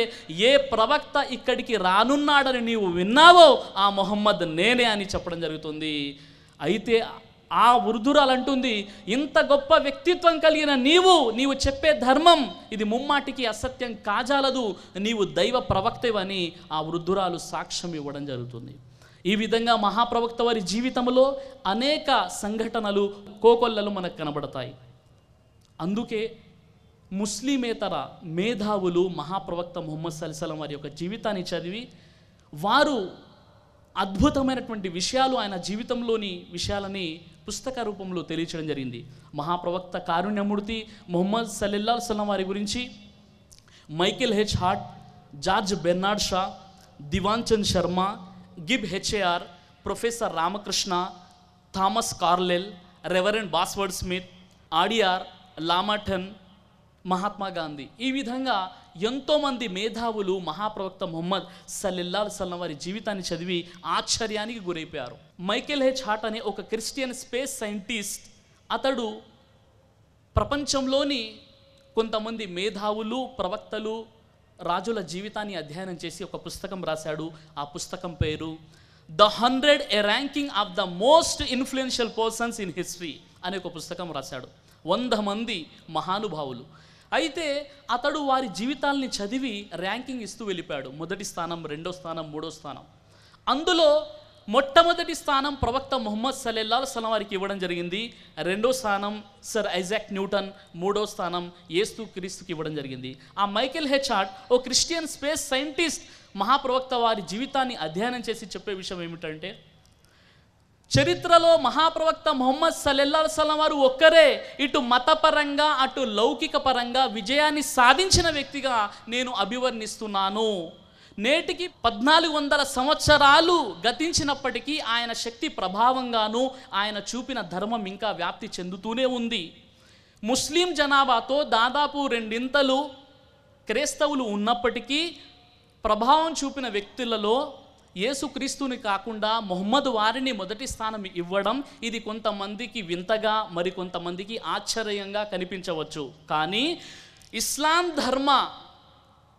S1: ఏ ప్రవక్త ఇక్కడికి రానున్నాడని నీవు విన్నావో ఆ మొహమ్మద్ నేనే అని చెప్పడం జరుగుతుంది. అయితే ఆ వృద్ధురాలు అంటుంది, ఇంత గొప్ప వ్యక్తిత్వం కలిగిన నీవు చెప్పే ధర్మం ఇది ముమ్మాటికి అసత్యం కాజాలదు, నీవు దైవ ప్రవక్తవని ఆ వృద్ధురాలు సాక్ష్యం ఇవ్వడం జరుగుతుంది. ఈ విధంగా మహాప్రవక్త వారి జీవితంలో అనేక సంఘటనలు, కోకొల్లలు మనకు కనబడతాయి. అందుకే ముస్లిమేతర మేధావులు మహాప్రవక్త ముహమ్మద్ సల్లం వారి యొక్క జీవితాన్ని చదివి వారు అద్భుతమైనటువంటి విషయాలు, ఆయన జీవితంలోని విషయాలని పుస్తక రూపంలో తెలియచేయడం జరిగింది. మహాప్రవక్త కారుణ్యమూర్తి ముహమ్మద్ సల్లల్లాహు అలైహి వసల్లం వారి గురించి Michael H Hart, George Bernard Shaw, Diwan Chand Sharma, Gibb HAR, professor Ramakrishna, Thomas Carlyle, reverend Bosworth Smith, ఆడిఆర్ లామాటన్, మహాత్మా గాంధీ, ఈ విధంగా ఎంతోమంది మేధావులు మహాప్రవక్త ముహమ్మద్ సల్లల్లాహు అలైహి వసల్లం వారి జీవితాన్ని చదివి ఆశ్చర్యానికి గురైపోయారు. మైకేల్ హెచ్ హార్ట్ అనే ఒక క్రిస్టియన్ స్పేస్ సైంటిస్ట్, అతడు ప్రపంచంలోని కొంతమంది మేధావులు, ప్రవక్తలు, రాజుల జీవితాన్ని అధ్యయనం చేసి ఒక పుస్తకం రాశాడు. ఆ పుస్తకం పేరు the 100 A ranking of the most influential persons in history అనే ఒక పుస్తకం రాశాడు. 100 మంది మహానుభావులు. అయితే అతడు వారి జీవితాలని చదివి ర్యాంకింగ్ ఇస్తూ వెళ్ళిపోయాడు. మొదటి స్థానం, రెండో స్థానం, మూడో స్థానం. అందులో మొట్టమొదటి స్థానం ప్రవక్త ముహమ్మద్ సల్లల్లాహు అలైహి వసల్లం వారికి ఇవ్వడం జరిగింది. రెండో స్థానం సర్ ఐజాక్ న్యూటన్, మూడో స్థానం యేసు క్రీస్తుకి ఇవ్వడం జరిగింది. ఆ మైకేల్ హెచ్ హార్ట్ ఓ క్రిస్టియన్ స్పేస్ సైంటిస్ట్ మహాప్రవక్త వారి జీవితాన్ని అధ్యయనం చేసి చెప్పే విషయం ఏమిటంటే, చరిత్రలో మహాప్రవక్త ముహమ్మద్ సల్లల్లాహు అలైహి వసల్లం వారు ఒక్కరే ఇటు మతపరంగా అటు లౌకిక పరంగా విజయాన్ని సాధించిన వ్యక్తిగా నేను అభివర్ణిస్తున్నాను. నేటికి 1400 సంవత్సరాలు గతించినప్పటికీ ఆయన శక్తి ప్రభావంగాను ఆయన చూపిన ధర్మం ఇంకా వ్యాప్తి చెందుతూనే ఉంది. ముస్లిం జనాభాతో దాదాపు 2 క్రైస్తవులు ఉన్నప్పటికీ ప్రభావం చూపిన వ్యక్తులలో యేసుక్రీస్తుని కాకుండా ముహమ్మద్ వారిని మొదటి స్థానం ఇవ్వడం ఇది కొంతమందికి వింతగా, మరి కొంతమందికి ఆశ్చర్యంగా కనిపించవచ్చు. కానీ ఇస్లాం ధర్మ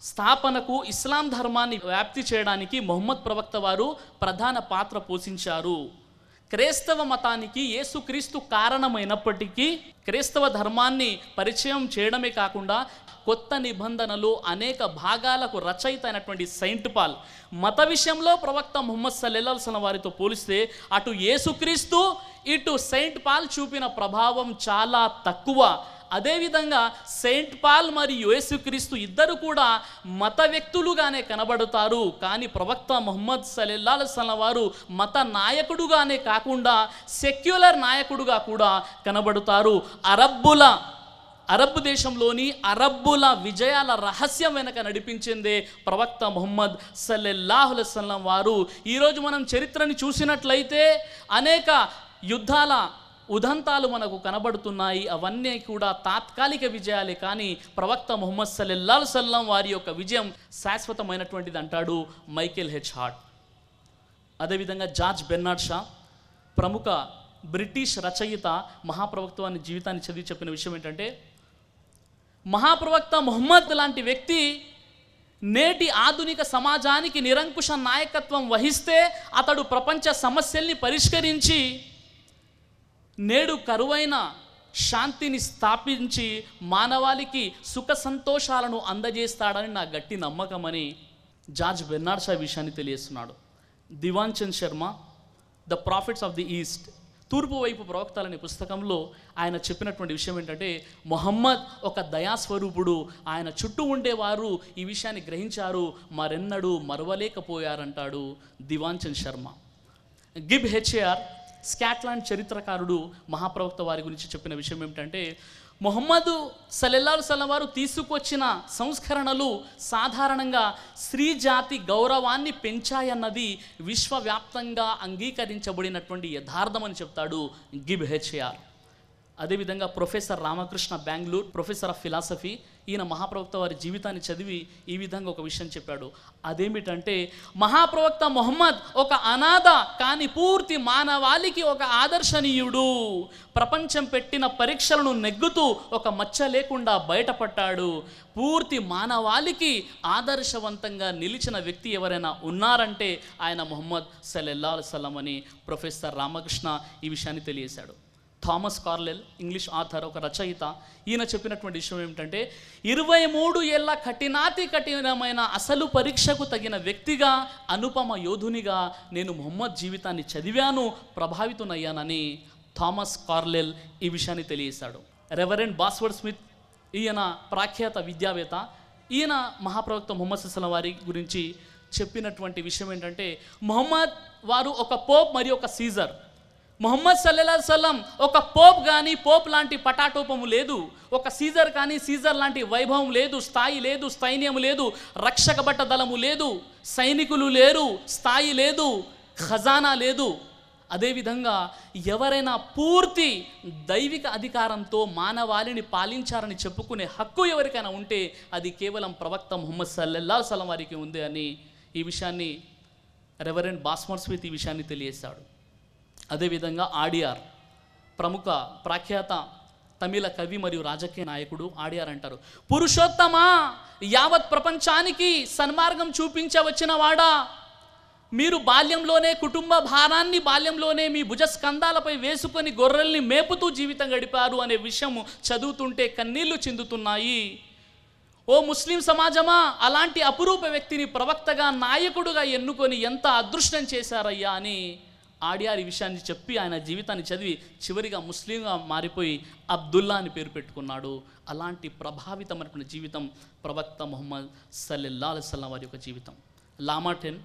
S1: స్థాపనకు, ఇస్లాం ధర్మాన్ని వ్యాప్తి చేయడానికి ముహమ్మద్ ప్రవక్త వారు ప్రధాన పాత్ర పోషించారు. క్రైస్తవ మతానికి యేసుక్రీస్తు కారణమైనప్పటికీ క్రైస్తవ ధర్మాన్ని పరిచయం చేయడమే కాకుండా కొత్త నిబంధనలు అనేక భాగాలకు రచయిత అయినటువంటి సెయింట్ పాల్ మత విషయంలో ప్రవక్త ముహమ్మద్ సల్లల్లాహు అలైహి వసల్లం వారితో పోలిస్తే అటు యేసుక్రీస్తు ఇటు సెయింట్ పాల్ చూపిన ప్రభావం చాలా తక్కువ. అదేవిధంగా సెయింట్ పాల్ మరియు యేసుక్రీస్తు ఇద్దరు కూడా మత వ్యక్తులుగానే కనబడతారు, కానీ ప్రవక్త ముహమ్మద్ సల్లల్లాహు అలైహి వసల్లం వారు మత నాయకుడుగానే కాకుండా సెక్యులర్ నాయకుడుగా కూడా కనబడతారు. అరబ్ దేశంలోని అరబ్బుల విజయాల రహస్యం వెనక నడిపించిందే ప్రవక్త ముహమ్మద్ సల్లల్లాహు అలైహి వసల్లం వారు. ఈరోజు మనం చరిత్రని చూసినట్లయితే అనేక యుద్ధాల ఉదంతాలు మనకు కనబడుతున్నాయి. అవన్నీ కూడా తాత్కాలిక విజయాలే, కానీ ప్రవక్త ముహమ్మద్ సల్లల్లాహు అలైహి వసల్లం వారి యొక్క విజయం శాశ్వతమైనటువంటిది అంటాడు మైకేల్ హెచ్ హార్ట్. అదేవిధంగా జార్జ్ బెర్నార్డ్ షా ప్రముఖ బ్రిటిష్ రచయిత మహాప్రవక్త వారి జీవితాన్ని చదివి చెప్పిన విషయం ఏంటంటే, మహాప్రవక్త ముహమ్మద్ లాంటి వ్యక్తి నేటి ఆధునిక సమాజానికి నిరంకుశ నాయకత్వం వహిస్తే అతడు ప్రపంచ సమస్యల్ని పరిష్కరించి నేడు కరువైన శాంతిని స్థాపించి మానవాళికి సుఖ సంతోషాలను అందజేస్తాడని నా గట్టి నమ్మకమని జార్జ్ బెర్నార్డ్ షా విషయాన్ని తెలియజేస్తున్నాడు. Diwan Chand Sharma the prophets of the east తూర్పు వైపు ప్రవక్తలు అనే పుస్తకంలో ఆయన చెప్పినటువంటి విషయం ఏంటంటే, మొహమ్మద్ ఒక దయాస్వరూపుడు, ఆయన చుట్టూ ఉండేవారు ఈ విషయాన్ని గ్రహించారు, మరెన్నడూ మరవలేకపోయారంటాడు దివాన్ Chand Sharma. Gibb HAR Scotland చరిత్రకారుడు మహాప్రవక్త వారి గురించి చెప్పిన విషయం ఏమిటంటే, ముహమ్మద్ సల్లల్లాహు అలైహి వసల్లం వారు తీసుకొచ్చిన సంస్కరణలు సాధారణంగా స్త్రీ జాతి గౌరవాన్ని పెంచాయన్నది విశ్వవ్యాప్తంగా అంగీకరించబడినటువంటి యథార్థమని చెప్తాడు గిబ్ హెచ్ఏఆర్. అదేవిధంగా professor Ramakrishna Bengaluru professor of philosophy, ఈయన మహాప్రవక్త వారి జీవితాన్ని చదివి ఈ విధంగా ఒక విషయం చెప్పాడు. అదేమిటంటే, మహాప్రవక్త ముహమ్మద్ ఒక అనాథ కానీ పూర్తి మానవాళికి ఒక ఆదర్శనీయుడు. ప్రపంచం పెట్టిన పరీక్షలను నెగ్గుతూ ఒక మచ్చ లేకుండా బయటపడ్డాడు. పూర్తి మానవాళికి ఆదర్శవంతంగా నిలిచిన వ్యక్తి ఎవరైనా ఉన్నారంటే ఆయన ముహమ్మద్ సల్లల్లాహు అలైహి వసల్లం అని ప్రొఫెసర్ రామకృష్ణ ఈ విషయాన్ని తెలియజేశాడు. థామస్ కార్లెల్ ఇంగ్లీష్ ఆథర్, ఒక రచయిత, ఈయన చెప్పినటువంటి విషయం ఏమిటంటే, 23 ఏళ్ల కఠినమైన అసలు పరీక్షకు తగిన వ్యక్తిగా, అనుపమ యోధునిగా నేను ముహమ్మద్ జీవితాన్ని చదివాను, ప్రభావితునయ్యానని థామస్ కార్లెల్ ఈ విషయాన్ని తెలియజేశాడు. రెవరెండ్ బాస్వర్డ్ స్మిత్ ఈయన ప్రఖ్యాత విద్యావేత్త, ఈయన మహాప్రవక్త ముహమ్మద్ సల్లల్లాహు అలైహి వసల్లం వారి గురించి చెప్పినటువంటి విషయం ఏంటంటే, ముహమ్మద్ వారు ఒక పోప్ మరియు ఒక సీజర్. ముహమ్మద్ సల్లల్లాహు అలైహి వసల్లం ఒక పోప్ కానీ పోప్ లాంటి పటాటోపము లేదు, ఒక సీజర్ కానీ సీజర్ లాంటి వైభవం లేదు, స్థాయి లేదు, సైన్యం లేదు, రక్షక భట దళము లేదు, సైనికులు లేరు, స్థాయి లేదు, ఖజానా లేదు. అదేవిధంగా ఎవరైనా పూర్తి దైవిక అధికారంతో మానవాళిని పాలించారని చెప్పుకునే హక్కు ఎవరికైనా ఉంటే అది కేవలం ప్రవక్త ముహమ్మద్ సల్లల్లాహు అలైహి వసల్లం వారికి ఉంది అని ఈ విషయాన్ని రెవరెండ్ బాస్వర్డ్ స్మిత్ ఈ విషయాన్ని తెలియజేశాడు. అదేవిధంగా ఆడియార్ ప్రముఖ ప్రఖ్యాత తమిళ కవి మరియు రాజకీయ నాయకుడు ఆడియార్ అంటారు, పురుషోత్తమ యావత్ ప్రపంచానికి సన్మార్గం చూపించవచ్చిన వాడా, మీరు బాల్యంలోనే కుటుంబ భారాన్ని బాల్యంలోనే మీ భుజస్కంధాలపై వేసుకొని గొర్రెల్ని మేపుతూ జీవితం గడిపారు అనే విషయం చదువుతుంటే కన్నీళ్లు చిందుతున్నాయి. ఓ ముస్లిం సమాజమా, అలాంటి అపురూప వ్యక్తిని ప్రవక్తగా నాయకుడుగా ఎన్నుకొని ఎంత అదృష్టం చేశారయ్యా అని ఆడియార్ ఈ విషయాన్ని చెప్పి ఆయన జీవితాన్ని చదివి చివరిగా ముస్లింగా మారిపోయి అబ్దుల్లా అని పేరు పెట్టుకున్నాడు. అలాంటి ప్రభావితమైనటువంటి జీవితం ప్రవక్త ముహమ్మద్ సల్లల్లాహు అలైహి వసల్లం వారి యొక్క జీవితం. లామార్టెన్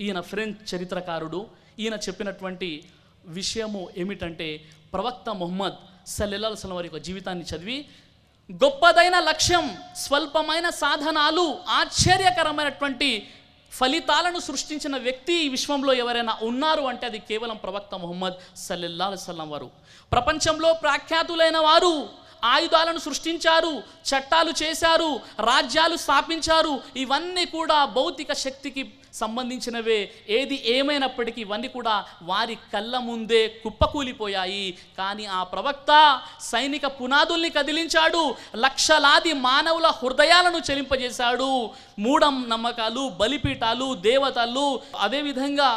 S1: ఈయన ఫ్రెంచ్ చరిత్రకారుడు, ఈయన చెప్పినటువంటి విషయము ఏమిటంటే, ప్రవక్త ముహమ్మద్ సల్లల్లాహు అలైహి వసల్లం వారి యొక్క జీవితాన్ని చదివి గొప్పదైన లక్ష్యం, స్వల్పమైన సాధనాలు, ఆశ్చర్యకరమైనటువంటి ఫలితాలను సృష్టించిన వ్యక్తి ఈ విశ్వంలో ఎవరైనా ఉన్నారు అంటే అది కేవలం ప్రవక్త ముహమ్మద్ సల్లల్లాహు అలైహి వసల్లం వారు. ప్రపంచంలో ప్రఖ్యాతులైన వారు ఆయుధాలను సృష్టించారు, చట్టాలు చేశారు, రాజ్యాలు స్థాపించారు. ఇవన్నీ కూడా భౌతిక శక్తికి సంబంధించినవే. ఏది ఏమైనప్పటికీ ఇవన్నీ కూడా వారి కళ్ళ ముందే కుప్పకూలిపోయాయి. కానీ ఆ ప్రవక్త సైనిక పునాదుల్ని కదిలించాడు, లక్షలాది మానవుల హృదయాలను చెలింపజేశాడు. మూఢ నమ్మకాలు, బలిపీఠాలు, దేవతలు, అదేవిధంగా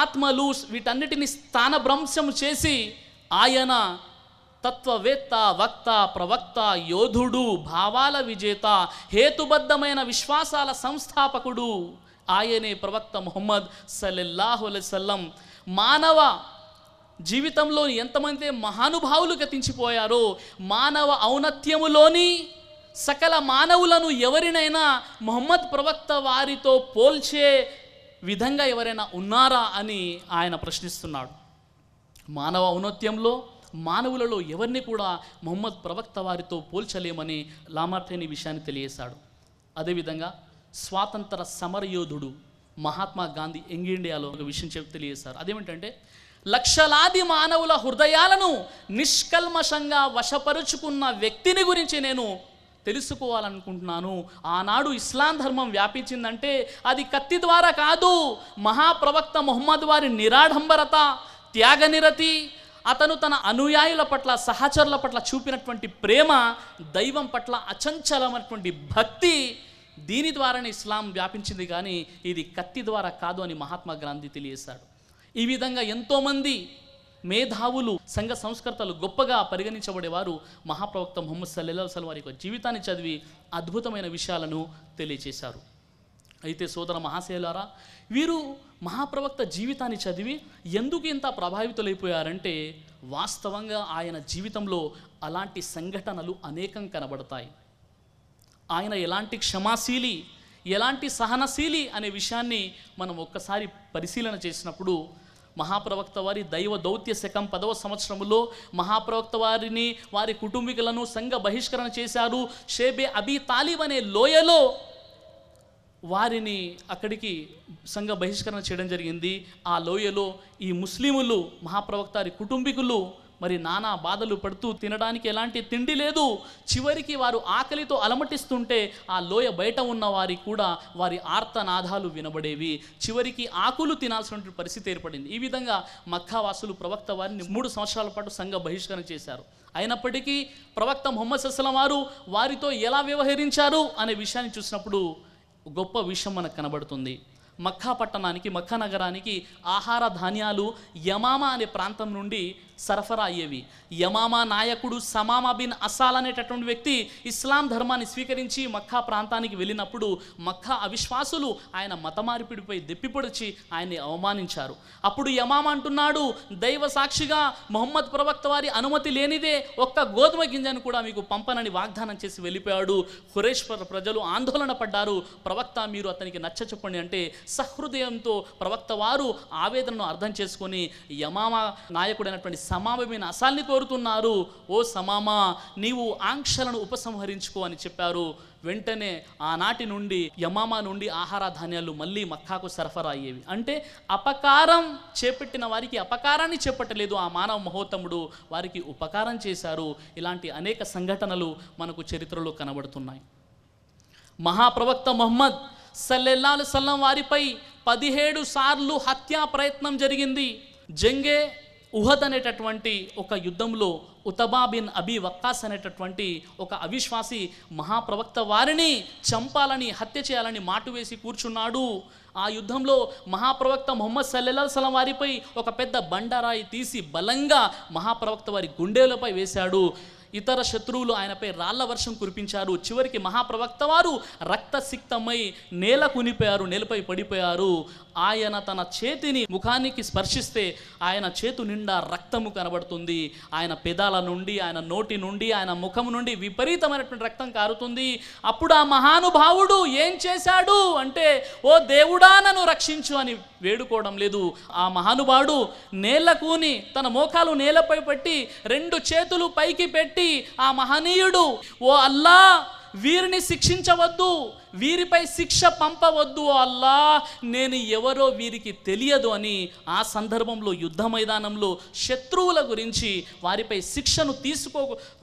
S1: ఆత్మలు వీటన్నిటిని స్థానభ్రంశం చేసి ఆయన తత్వవేత్త, వక్త, ప్రవక్త, యోధుడు, భావాల విజేత, హేతుబద్ధమైన విశ్వాసాల సంస్థాపకుడు ఆయనే ప్రవక్త ముహమ్మద్ సల్లల్లాహు అలైహి వసల్లం. మానవ జీవితంలోని ఎంతమంది మహానుభావులు గతించిపోయారో, మానవ ఔన్నత్యములోని సకల మానవులను ఎవరినైనా ముహమ్మద్ ప్రవక్త వారితో పోల్చే విధంగా ఎవరైనా ఉన్నారా అని ఆయన ప్రశ్నిస్తున్నాడు. మానవ ఔన్నత్యంలో మానవులలో ఎవరిని కూడా ముహమ్మద్ ప్రవక్త వారితో పోల్చలేమని లామార్టైన్ ఈ విషయాన్ని తెలియజేశాడు. అదేవిధంగా స్వాతంత్ర సమరయోధుడు మహాత్మా గాంధీ యంగ్ ఇండియాలో ఒక విషయం తెలియజేశారు. అదేమిటంటే, లక్షలాది మానవుల హృదయాలను నిష్కల్మషంగా వశపరుచుకున్న వ్యక్తిని గురించి నేను తెలుసుకోవాలనుకుంటున్నాను. ఆనాడు ఇస్లాం ధర్మం వ్యాపించిందంటే అది కత్తి ద్వారా కాదు, మహాప్రవక్త ముహమ్మద్ వారి నిరాడంబరత, త్యాగనిరతి, అతను తన అనుయాయుల పట్ల, సహచరుల పట్ల చూపినటువంటి ప్రేమ, దైవం పట్ల అచంచలమైనటువంటి భక్తి, దీని ద్వారానే ఇస్లాం వ్యాపించింది, కానీ ఇది కత్తి ద్వారా కాదు అని మహాత్మా గాంధీ తెలియజేశాడు. ఈ విధంగా ఎంతోమంది మేధావులు, సంఘ సంస్కర్తలు గొప్పగా పరిగణించబడేవారు మహాప్రవక్త ముహమ్మద్ సల్లల్లాహు అలైహి వసల్లం వారి యొక్క జీవితాన్ని చదివి అద్భుతమైన విషయాలను తెలియజేశారు. అయితే సోదర మహాశయులారా, వీరు మహాప్రవక్త జీవితాన్ని చదివి ఎందుకు ఇంత ప్రభావితులైపోయారంటే, వాస్తవంగా ఆయన జీవితంలో అలాంటి సంఘటనలు అనేకం కనబడతాయి. ఆయన ఎలాంటి క్షమాశీలి, ఎలాంటి సహనశీలి అనే విషయాన్ని మనం ఒక్కసారి పరిశీలన చేసినప్పుడు, మహాప్రవక్త వారి దైవ దౌత్య శకం 10వ సంవత్సరంలో మహాప్రవక్త వారిని, వారి కుటుంబీకులను సంఘ బహిష్కరణ చేశారు. షేబే అబీ తాలిబ్ అనే లోయలో వారిని అక్కడికి సంఘ బహిష్కరణ చేయడం జరిగింది. ఆ లోయలో ఈ ముస్లిములు, మహాప్రవక్త వారి కుటుంబీకులు మరి నానా బాధలు పడుతూ, తినడానికి ఎలాంటి తిండి లేదు, చివరికి వారు ఆకలితో అలమటిస్తుంటే ఆ లోయ బయట ఉన్న వారికి కూడా వారి ఆర్తనాదాలు వినబడేవి. చివరికి ఆకులు తినాల్సినటువంటి పరిస్థితి ఏర్పడింది. ఈ విధంగా మక్కావాసులు ప్రవక్త వారిని 3 సంవత్సరాల పాటు సంఘ బహిష్కరణ చేశారు. అయినప్పటికీ ప్రవక్త ముహమ్మద్ సల్లల్లాహు అలైహి వసల్లం వారు వారితో ఎలా వ్యవహరించారు అనే విషయాన్ని చూసినప్పుడు గొప్ప విషయం మనకు కనబడుతుంది. మక్కా పట్టణానికి, మక్కా నగరానికి ఆహార ధాన్యాలు యమామా అనే ప్రాంతం నుండి సరఫరా అయ్యేవి. యమామా నాయకుడు సమామా బిన్ అసాల్ అనేటటువంటి వ్యక్తి ఇస్లాం ధర్మాన్ని స్వీకరించి మక్కా ప్రాంతానికి వెళ్ళినప్పుడు మక్కా అవిశ్వాసులు ఆయన మతమార్పిడిపై దెప్పిపొడిచి ఆయన్ని అవమానించారు. అప్పుడు యమామా అంటున్నాడు, దైవ సాక్షిగా ముహమ్మద్ ప్రవక్త వారి అనుమతి లేనిదే ఒక్క గోధుమ గింజను కూడా మీకు పంపనని వాగ్దానం చేసి వెళ్ళిపోయాడు. ఖురైష్ ప్రజలు ఆందోళన పడ్డారు. ప్రవక్త మీరు అతనికి నచ్చ చెప్పండి అంటే, సహృదయంతో ప్రవక్త వారు ఆవేదనను అర్థం చేసుకొని యమామా నాయకుడైనటువంటి సమామా బిన్ అసాల్ని కోరుతున్నారు, ఓ సమామా, నీవు ఆంక్షలను ఉపసంహరించుకో అని చెప్పారు. వెంటనే ఆనాటి నుండి యమామా నుండి ఆహార ధాన్యాలు మళ్ళీ మక్కాకు సరఫరా అయ్యేవి. అంటే అపకారం చేపట్టిన వారికి అపకారాన్ని చేపట్టలేదు ఆ మానవ మహోత్తముడు, వారికి ఉపకారం చేశారు. ఇలాంటి అనేక సంఘటనలు మనకు చరిత్రలో కనబడుతున్నాయి. మహాప్రవక్త ముహమ్మద్ సల్లల్లాహు అలైహి వసల్లం వారిపై 17 సార్లు హత్యా ప్రయత్నం జరిగింది. జంగే ఉహద్ అనేటటువంటి ఒక యుద్ధంలో ఉతబా బిన్ అబీ వక్కాస్ అనేటటువంటి ఒక అవిశ్వాసి మహాప్రవక్త వారిని చంపాలని, హత్య చేయాలని మాటు వేసి కూర్చున్నాడు. ఆ యుద్ధంలో మహాప్రవక్త ముహమ్మద్ సల్లల్లాహు అలైహి వసల్లం వారిపై ఒక పెద్ద బండరాయి తీసి బలంగా మహాప్రవక్త వారి గుండెలపై వేశాడు. ఇతర శత్రువులు ఆయనపై రాళ్ల వర్షం కురిపించారు. చివరికి మహాప్రవక్త వారు రక్తసిక్తమై నేల కునిపోయారు, నేలపై పడిపోయారు. ఆయన తన చేతిని ముఖానికి స్పర్శిస్తే ఆయన చేతు నిండా రక్తము కనబడుతుంది. ఆయన పెదాల నుండి, ఆయన నోటి నుండి, ఆయన ముఖం నుండి విపరీతమైనటువంటి రక్తం కారుతుంది. అప్పుడు ఆ మహానుభావుడు ఏం చేశాడు అంటే, ఓ దేవుడా నన్ను రక్షించు అని వేడుకోవడం లేదు. ఆ మహానుభావుడు నేల కూని తన మోకాలు నేలపై పెట్టి 2 చేతులు పైకి పెట్టి ఆ మహనీయుడు, ఓ అల్లా, వీరిని శిక్షించవద్దు, వీరిపై శిక్ష పంపవద్దు, ఓ అల్లా, నేను ఎవరో వీరికి తెలియదు అని ఆ సందర్భంలో యుద్ధ మైదానంలో శత్రువుల గురించి వారిపై శిక్షను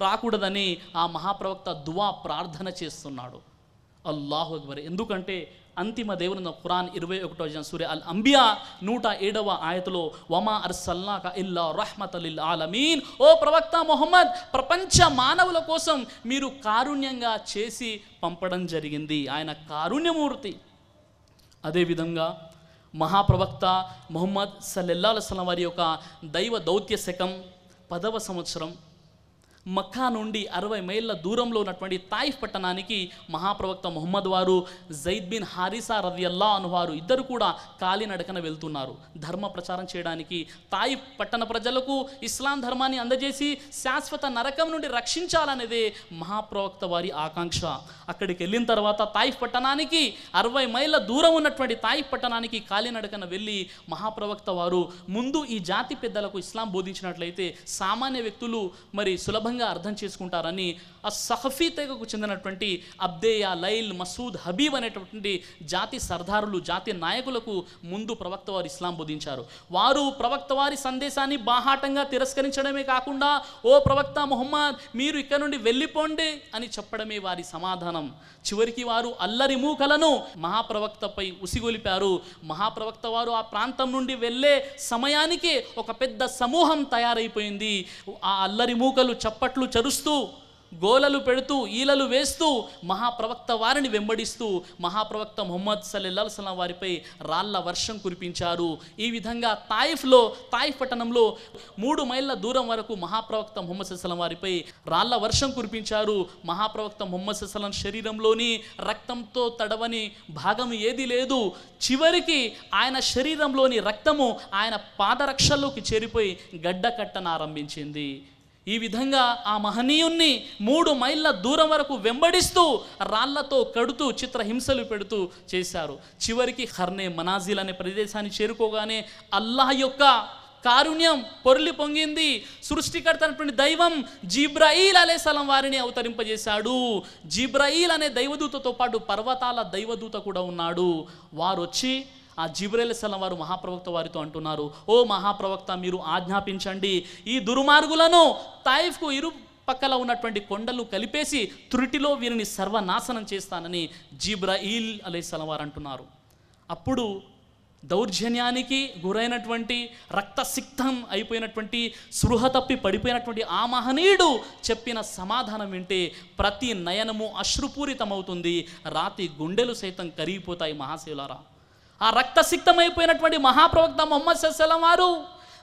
S1: రాకూడదని ఆ మహాప్రవక్త దువా ప్రార్థన చేస్తున్నాడు. అల్లాహు అక్బర్. ఎందుకంటే అంతిమ దేవుని ఖురాన్ 21వ సూర అల్ అంబియా 107వ ఆయతలో, వమా అర్సల్నాక ఇల్లా రహ్మతల్ లిల్ ఆలమీన్, ఓ ప్రవక్త ముహమ్మద్, ప్రపంచ మానవుల కోసం మీరు కారుణ్యంగా చేసి పంపడం జరిగింది. ఆయన కారుణ్యమూర్తి. అదేవిధంగా మహాప్రవక్త ముహమ్మద్ సల్లల్లాహు అలైహి వసల్లం వారి యొక్క దైవ దౌత్య శకం 10వ సంవత్సరం మక్కా నుండి 60 మైళ్ళ దూరంలో ఉన్నటువంటి తాయిఫ్ పట్టణానికి మహాప్రవక్త ముహమ్మద్ వారు జైద్ బిన్ హారిసా రదియల్లాహు అన్హు వారు ఇద్దరు కూడా కాలినడకన వెళ్తున్నారు ధర్మ ప్రచారం చేయడానికి. తాయిఫ్ పట్టణ ప్రజలకు ఇస్లాం ధర్మాన్ని అందజేసి శాశ్వత నరకం నుండి రక్షించాలనేదే మహాప్రవక్త వారి ఆకాంక్ష. అక్కడికి వెళ్ళిన తర్వాత తాయిఫ్ పట్టణానికి 60 మైళ్ళ దూరం ఉన్నటువంటి తాయిఫ్ పట్టణానికి కాలినడకన వెళ్ళి మహాప్రవక్త వారు ముందు ఈ జాతి పెద్దలకు ఇస్లాం బోధించినట్లయితే సామాన్య వ్యక్తులు మరి సులభంగా అర్థం చేసుకుంటారని ఆ సహఫీ తెగకు చెందినటువంటి అబ్దేయా, లైల్, మసూద్, హబీబ్ అనేటువంటి జాతి సర్దారులు, జాతి నాయకులకు ముందు ప్రవక్త వారు ఇస్లాం బోధించారు. వారు ప్రవక్త వారి సందేశాన్ని బాహాటంగా తిరస్కరించడమే కాకుండా ఓ ప్రవక్త ముహమ్మద్ మీరు ఇక్కడ నుండి వెళ్ళిపోండి అని చెప్పడమే వారి సమాధానం. చివరికి వారు అల్లరి మూకలను మహాప్రవక్తపై ఉసిగొలిపారు. మహాప్రవక్త వారు ఆ ప్రాంతం నుండి వెళ్ళే సమయానికే ఒక పెద్ద సమూహం తయారైపోయింది. ఆ అల్లరి మూకలు చప్పట్లు చరుస్తూ, గోలలు పెడుతూ, ఈలలు వేస్తూ మహాప్రవక్త వారిని వెంబడిస్తూ మహాప్రవక్త ముహమ్మద్ సల్లల్లాహు అలైహి వసల్లం వారిపై రాళ్ల వర్షం కురిపించారు. ఈ విధంగా తాయిఫ్ పట్టణంలో 3 మైళ్ళ దూరం వరకు మహాప్రవక్త ముహమ్మద్ సల్లల్లాహు అలైహి వసల్లం వారిపై రాళ్ల వర్షం కురిపించారు. మహాప్రవక్త ముహమ్మద్ సల్లల్లాహు అలైహి వసల్లం శరీరంలోని రక్తంతో తడవని భాగం ఏది లేదు. చివరికి ఆయన శరీరంలోని రక్తము ఆయన పాదరక్షల్లోకి చేరిపోయి గడ్డ కట్టనారంభించింది. ఈ విధంగా ఆ మహనీయుణ్ణి 3 మైళ్ళ దూరం వరకు వెంబడిస్తూ రాళ్లతో కడుతూ చిత్రహింసలు పెడుతూ చేశారు. చివరికి హర్నే మనాజిల్ అనే ప్రదేశాన్ని చేరుకోగానే అల్లాహ్ యొక్క కారుణ్యం పొర్లి పొంగింది. సృష్టికర్త అయినటువంటి దైవం జిబ్రాయిల్ అలైహిస్సలాం వారిని అవతరింపజేశాడు. జిబ్రాయిల్ అనే దైవదూతతో పాటు పర్వతాల దైవదూత కూడా ఉన్నాడు. వారు వచ్చి ఆ జిబ్రాయిల్ అలైహిస్సలాం వారు మహాప్రవక్త వారితో అంటున్నారు, ఓ మహాప్రవక్త మీరు ఆజ్ఞాపించండి, ఈ దుర్మార్గులను తాయిఫ్కు ఇరు పక్కల ఉన్నటువంటి కొండలు కలిపేసి త్రుటిలో వీరిని సర్వనాశనం చేస్తానని జిబ్రాయిల్ అలైహిస్సలాం వారు అంటున్నారు. అప్పుడు దౌర్జన్యానికి గురైనటువంటి రక్తసిక్తం అయిపోయినటువంటి స్పృహ తప్పి పడిపోయినటువంటి ఆ మహనీయుడు చెప్పిన సమాధానం వింటే ప్రతి నయనము అశ్రుపూరితమవుతుంది, రాతి గుండెలు సైతం కరిగిపోతాయి. మహాశివులారా, ఆ రక్తసిక్తమైపోయినటువంటి మహాప్రవక్త ముహమ్మద్ సల్లల్లాహు అలైహి వసల్లం వారు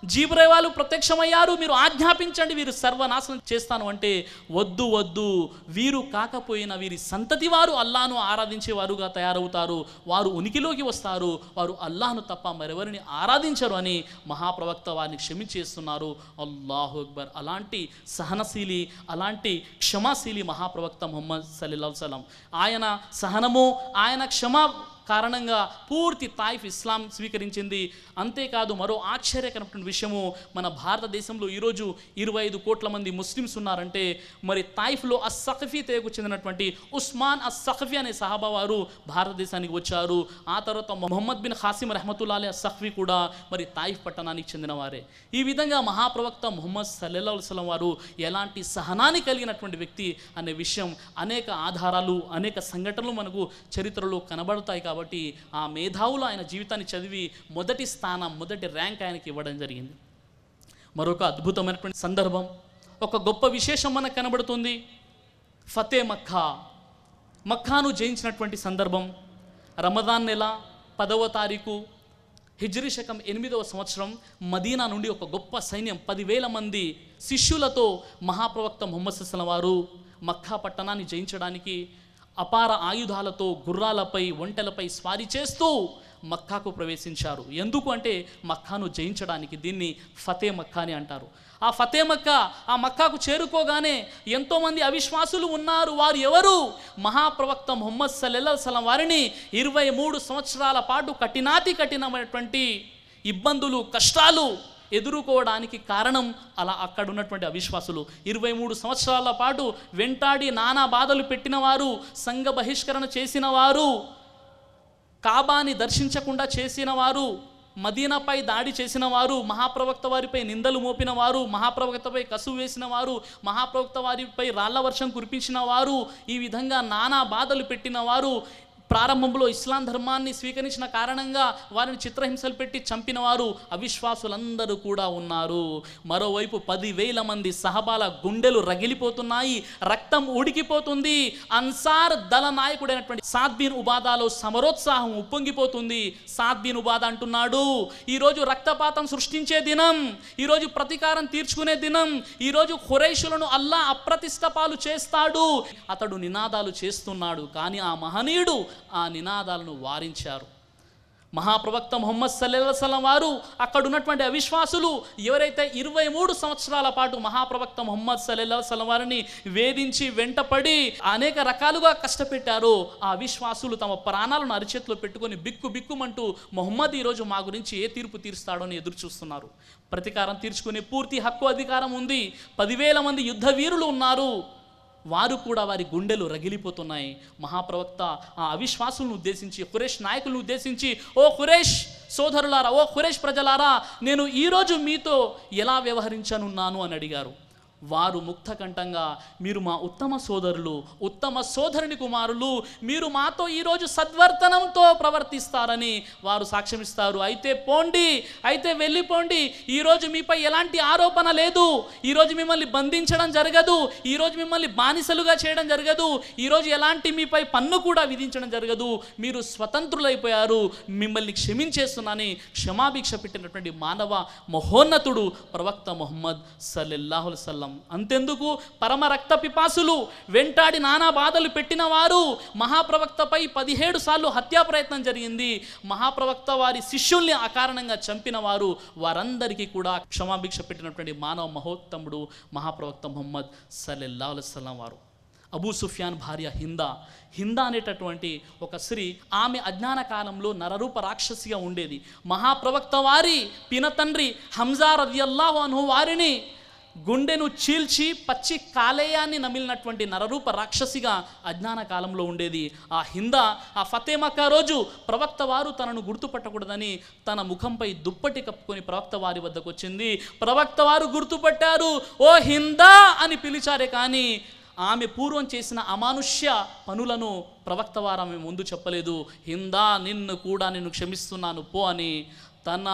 S1: జిబ్రాయిల్ వాళ్ళు ప్రత్యక్షమయ్యారు, మీరు ఆజ్ఞాపించండి వీరు సర్వనాశనం చేస్తాను అంటే వద్దు వద్దు, వీరు కాకపోయినా వీరి సంతతి వారు అల్లాహ్ను ఆరాధించేవారుగా తయారవుతారు, వారు ఉనికిలోకి వస్తారు, వారు అల్లాహ్ను తప్ప మరెవరిని ఆరాధించరు అని మహాప్రవక్త వారిని క్షమించేస్తున్నారు. అల్లాహు అక్బర్. అలాంటి సహనశీలి, అలాంటి క్షమాశీలి మహాప్రవక్త ముహమ్మద్ సల్లల్లాహు అలైహి వసల్లం. ఆయన సహనము, ఆయన క్షమా కారణంగా పూర్తి తాయిఫ్ ఇస్లాం స్వీకరించింది. అంతేకాదు మరో ఆశ్చర్యకరమైన విషయము, మన భారతదేశంలో ఈరోజు 25 కోట్ల మంది ముస్లిమ్స్ ఉన్నారంటే మరి తాయిఫ్లో అస్సఖఫీ తెగకు చెందినటువంటి ఉస్మాన్ అస్సఖఫీ అనే సహాబా వారు భారతదేశానికి వచ్చారు. ఆ తర్వాత మొహమ్మద్ బిన్ ఖాసిం రహమతుల్లాహి అలైహి అస్సఖఫీ కూడా మరి తాయిఫ్ పట్టణానికి చెందినవారే. ఈ విధంగా మహాప్రవక్త ముహమ్మద్ సల్లల్లాహు అలైహి వసల్లం వారు ఎలాంటి సహనాన్ని కలిగినటువంటి వ్యక్తి అనే విషయం అనేక ఆధారాలు, అనేక సంఘటనలు మనకు చరిత్రలో కనబడతాయి. కాబట్టి ఆ మేధావులు ఆయన జీవితాన్ని చదివి మొదటి స్థానం, మొదటి ర్యాంక్ ఆయనకి ఇవ్వడం జరిగింది. మరొక అద్భుతమైనటువంటి సందర్భం, ఒక గొప్ప విశేషం మనకు కనబడుతుంది. ఫతే మక్కా, మక్కాను జయించినటువంటి సందర్భం. రమదాన్ నెల 10వ తారీఖు హిజ్రీ శకం 8వ సంవత్సరం మదీనా నుండి ఒక గొప్ప సైన్యం 10,000 మంది శిష్యులతో మహాప్రవక్త ముహమ్మద్ సల్లల్లాహు అలైహి వసల్లం వారు మక్కా పట్టణాన్ని జయించడానికి అపార ఆయుధాలతో గుర్రాలపై, ఒంటెలపై స్వారీ చేస్తూ మక్కాకు ప్రవేశించారు. ఎందుకు అంటే మక్కాను జయించడానికి. దీన్ని ఫతే మక్కా అని అంటారు. ఆ ఫతే మక్కా, ఆ మక్కాకు చేరుకోగానే ఎంతోమంది అవిశ్వాసులు ఉన్నారు. వారు ఎవరు? మహాప్రవక్త ముహమ్మద్ సల్లల్లాహు అలైహి వసల్లం వారిని 23 సంవత్సరాల పాటు కఠినమైనటువంటి ఇబ్బందులు, కష్టాలు ఎదుర్కోవడానికి కారణం అలా అక్కడ ఉన్నటువంటి అవిశ్వాసులు. 23 సంవత్సరాల పాటు వెంటాడి నానా బాధలు పెట్టిన వారు, సంఘ బహిష్కరణ చేసిన వారు, కాబాని దర్శించకుండా చేసిన వారు, మదీనాపై దాడి చేసిన వారు, మహాప్రవక్త వారిపై నిందలు మోపిన వారు, మహాప్రవక్తపై కసువు వేసిన వారు, మహాప్రవక్త వారిపై రాళ్ల వర్షం కురిపించిన వారు, ఈ విధంగా నానా బాధలు పెట్టిన వారు ప్రారంభంలో ఇస్లాం ధర్మాన్ని స్వీకరించిన కారణంగా వారిని చిత్రహింసలు పెట్టి చంపిన వారు అవిశ్వాసులందరూ కూడా ఉన్నారు. మరోవైపు 10,000 మంది సహబాల గుండెలు రగిలిపోతున్నాయి, రక్తం ఉడికిపోతుంది. అన్సార్ దళ నాయకుడైనటువంటి సాద్ బిన్ ఉబాదాలో సమరోత్సాహం ఉప్పొంగిపోతుంది. సాద్ బిన్ ఉబాదా అంటున్నాడు, ఈరోజు రక్తపాతం సృష్టించే దినం, ఈరోజు ప్రతీకారం తీర్చుకునే దినం, ఈరోజు ఖురైషులను అల్లా అప్రతిష్ట పాలు చేస్తాడు. అతడు నినాదాలు చేస్తున్నాడు, కానీ ఆ మహనీయుడు ఆ నినాదాలను వారించారు. మహాప్రవక్త ముహమ్మద్ సల్లల్లాహు అలైహి వసల్లం వారు అక్కడ ఉన్నటువంటి అవిశ్వాసులు ఎవరైతే 23 సంవత్సరాల పాటు మహాప్రవక్త ముహమ్మద్ సల్లల్లాహు అలైహి వసల్లం వారిని వేధించి వెంటపడి అనేక రకాలుగా కష్టపెట్టారో ఆ అవిశ్వాసులు తమ ప్రాణాలను అరిచేతిలో పెట్టుకొని బిక్కుమంటూ ముహమ్మద్ ఈరోజు మా గురించి ఏ తీర్పు తీరుస్తాడో అని ఎదురు చూస్తున్నారు. ప్రతీకారం తీర్చుకునే పూర్తి హక్కు అధికారం ఉంది. 10,000 మంది యుద్ధ వీరులు ఉన్నారు. వారు కూడా వారి గుండెలు రగిలిపోతున్నాయి. మహాప్రవక్త ఆ అవిశ్వాసులను ఉద్దేశించి, ఖురేష్ నాయకులను ఉద్దేశించి, ఓ ఖురేష్ సోదరులారా, ఓ ఖురేష్ ప్రజలారా, నేను ఈరోజు మీతో ఎలా వ్యవహరించనున్నాను అని అడిగారు. వారు ముక్తకంఠంగా, మీరు మా ఉత్తమ సోదరులు, ఉత్తమ సోదరుని కుమారులు, మీరు మాతో ఈరోజు సద్వర్తనంతో ప్రవర్తిస్తారని వారు సాక్ష్యమిస్తారు. అయితే పోండి, అయితే వెళ్ళిపోండి, ఈరోజు మీపై ఎలాంటి ఆరోపణ లేదు, ఈరోజు మిమ్మల్ని బంధించడం జరగదు, ఈరోజు మిమ్మల్ని బానిసలుగా చేయడం జరగదు, ఈరోజు ఎలాంటి మీపై పన్ను కూడా విధించడం జరగదు, మీరు స్వతంత్రులైపోయారు, మిమ్మల్ని క్షమించేస్తున్నానని క్షమాభిక్ష పెట్టినటువంటి మానవ మహోన్నతుడు ప్రవక్త ముహమ్మద్ సల్లల్లాహు అలైహి వసల్లం. అంతెందుకు, పరమ రక్త పిపాసులు, వెంటాడి నానా బాధలు పెట్టిన వారు, మహాప్రవక్తపై 17 సార్లు హత్యా ప్రయత్నం జరిగింది, మహాప్రవక్త వారి శిష్యుల్ని అకారణంగా చంపిన వారు, వారందరికీ కూడా క్షమాభిక్ష పెట్టినటువంటి మానవ మహోత్తముడు మహాప్రవక్త ముహమ్మద్ సల్లల్లాహు అలైహి వసల్లం వారు. అబూ సుఫియాన్ భార్య హిందా అనేటటువంటి ఒక స్త్రీ, ఆమె అజ్ఞాన కాలంలో నరరూప రాక్షసిగా ఉండేది. మహాప్రవక్త వారి పినతండ్రి హంజా రదియల్లాహు అన్హు వారిని గుండెను చీల్చి పచ్చి కాలేయాన్ని నమిలినటువంటి నరరూప రాక్షసిగా అజ్ఞాన కాలంలో ఉండేది. ఆ హిందా ఆ ఫతే మక్కా రోజు ప్రవక్త వారు తనను గుర్తుపట్టకూడదని తన ముఖంపై దుప్పటి కప్పుకొని ప్రవక్త వారి వద్దకు వచ్చింది. ప్రవక్త వారు గుర్తుపట్టారు, ఓ హిందా అని పిలిచారే కానీ ఆమె పూర్వం చేసిన అమానుష్య పనులను ప్రవక్త వారు ఆమె ముందు చెప్పలేదు. హిందా, నిన్ను కూడా నేను క్షమిస్తున్నాను పో అని తన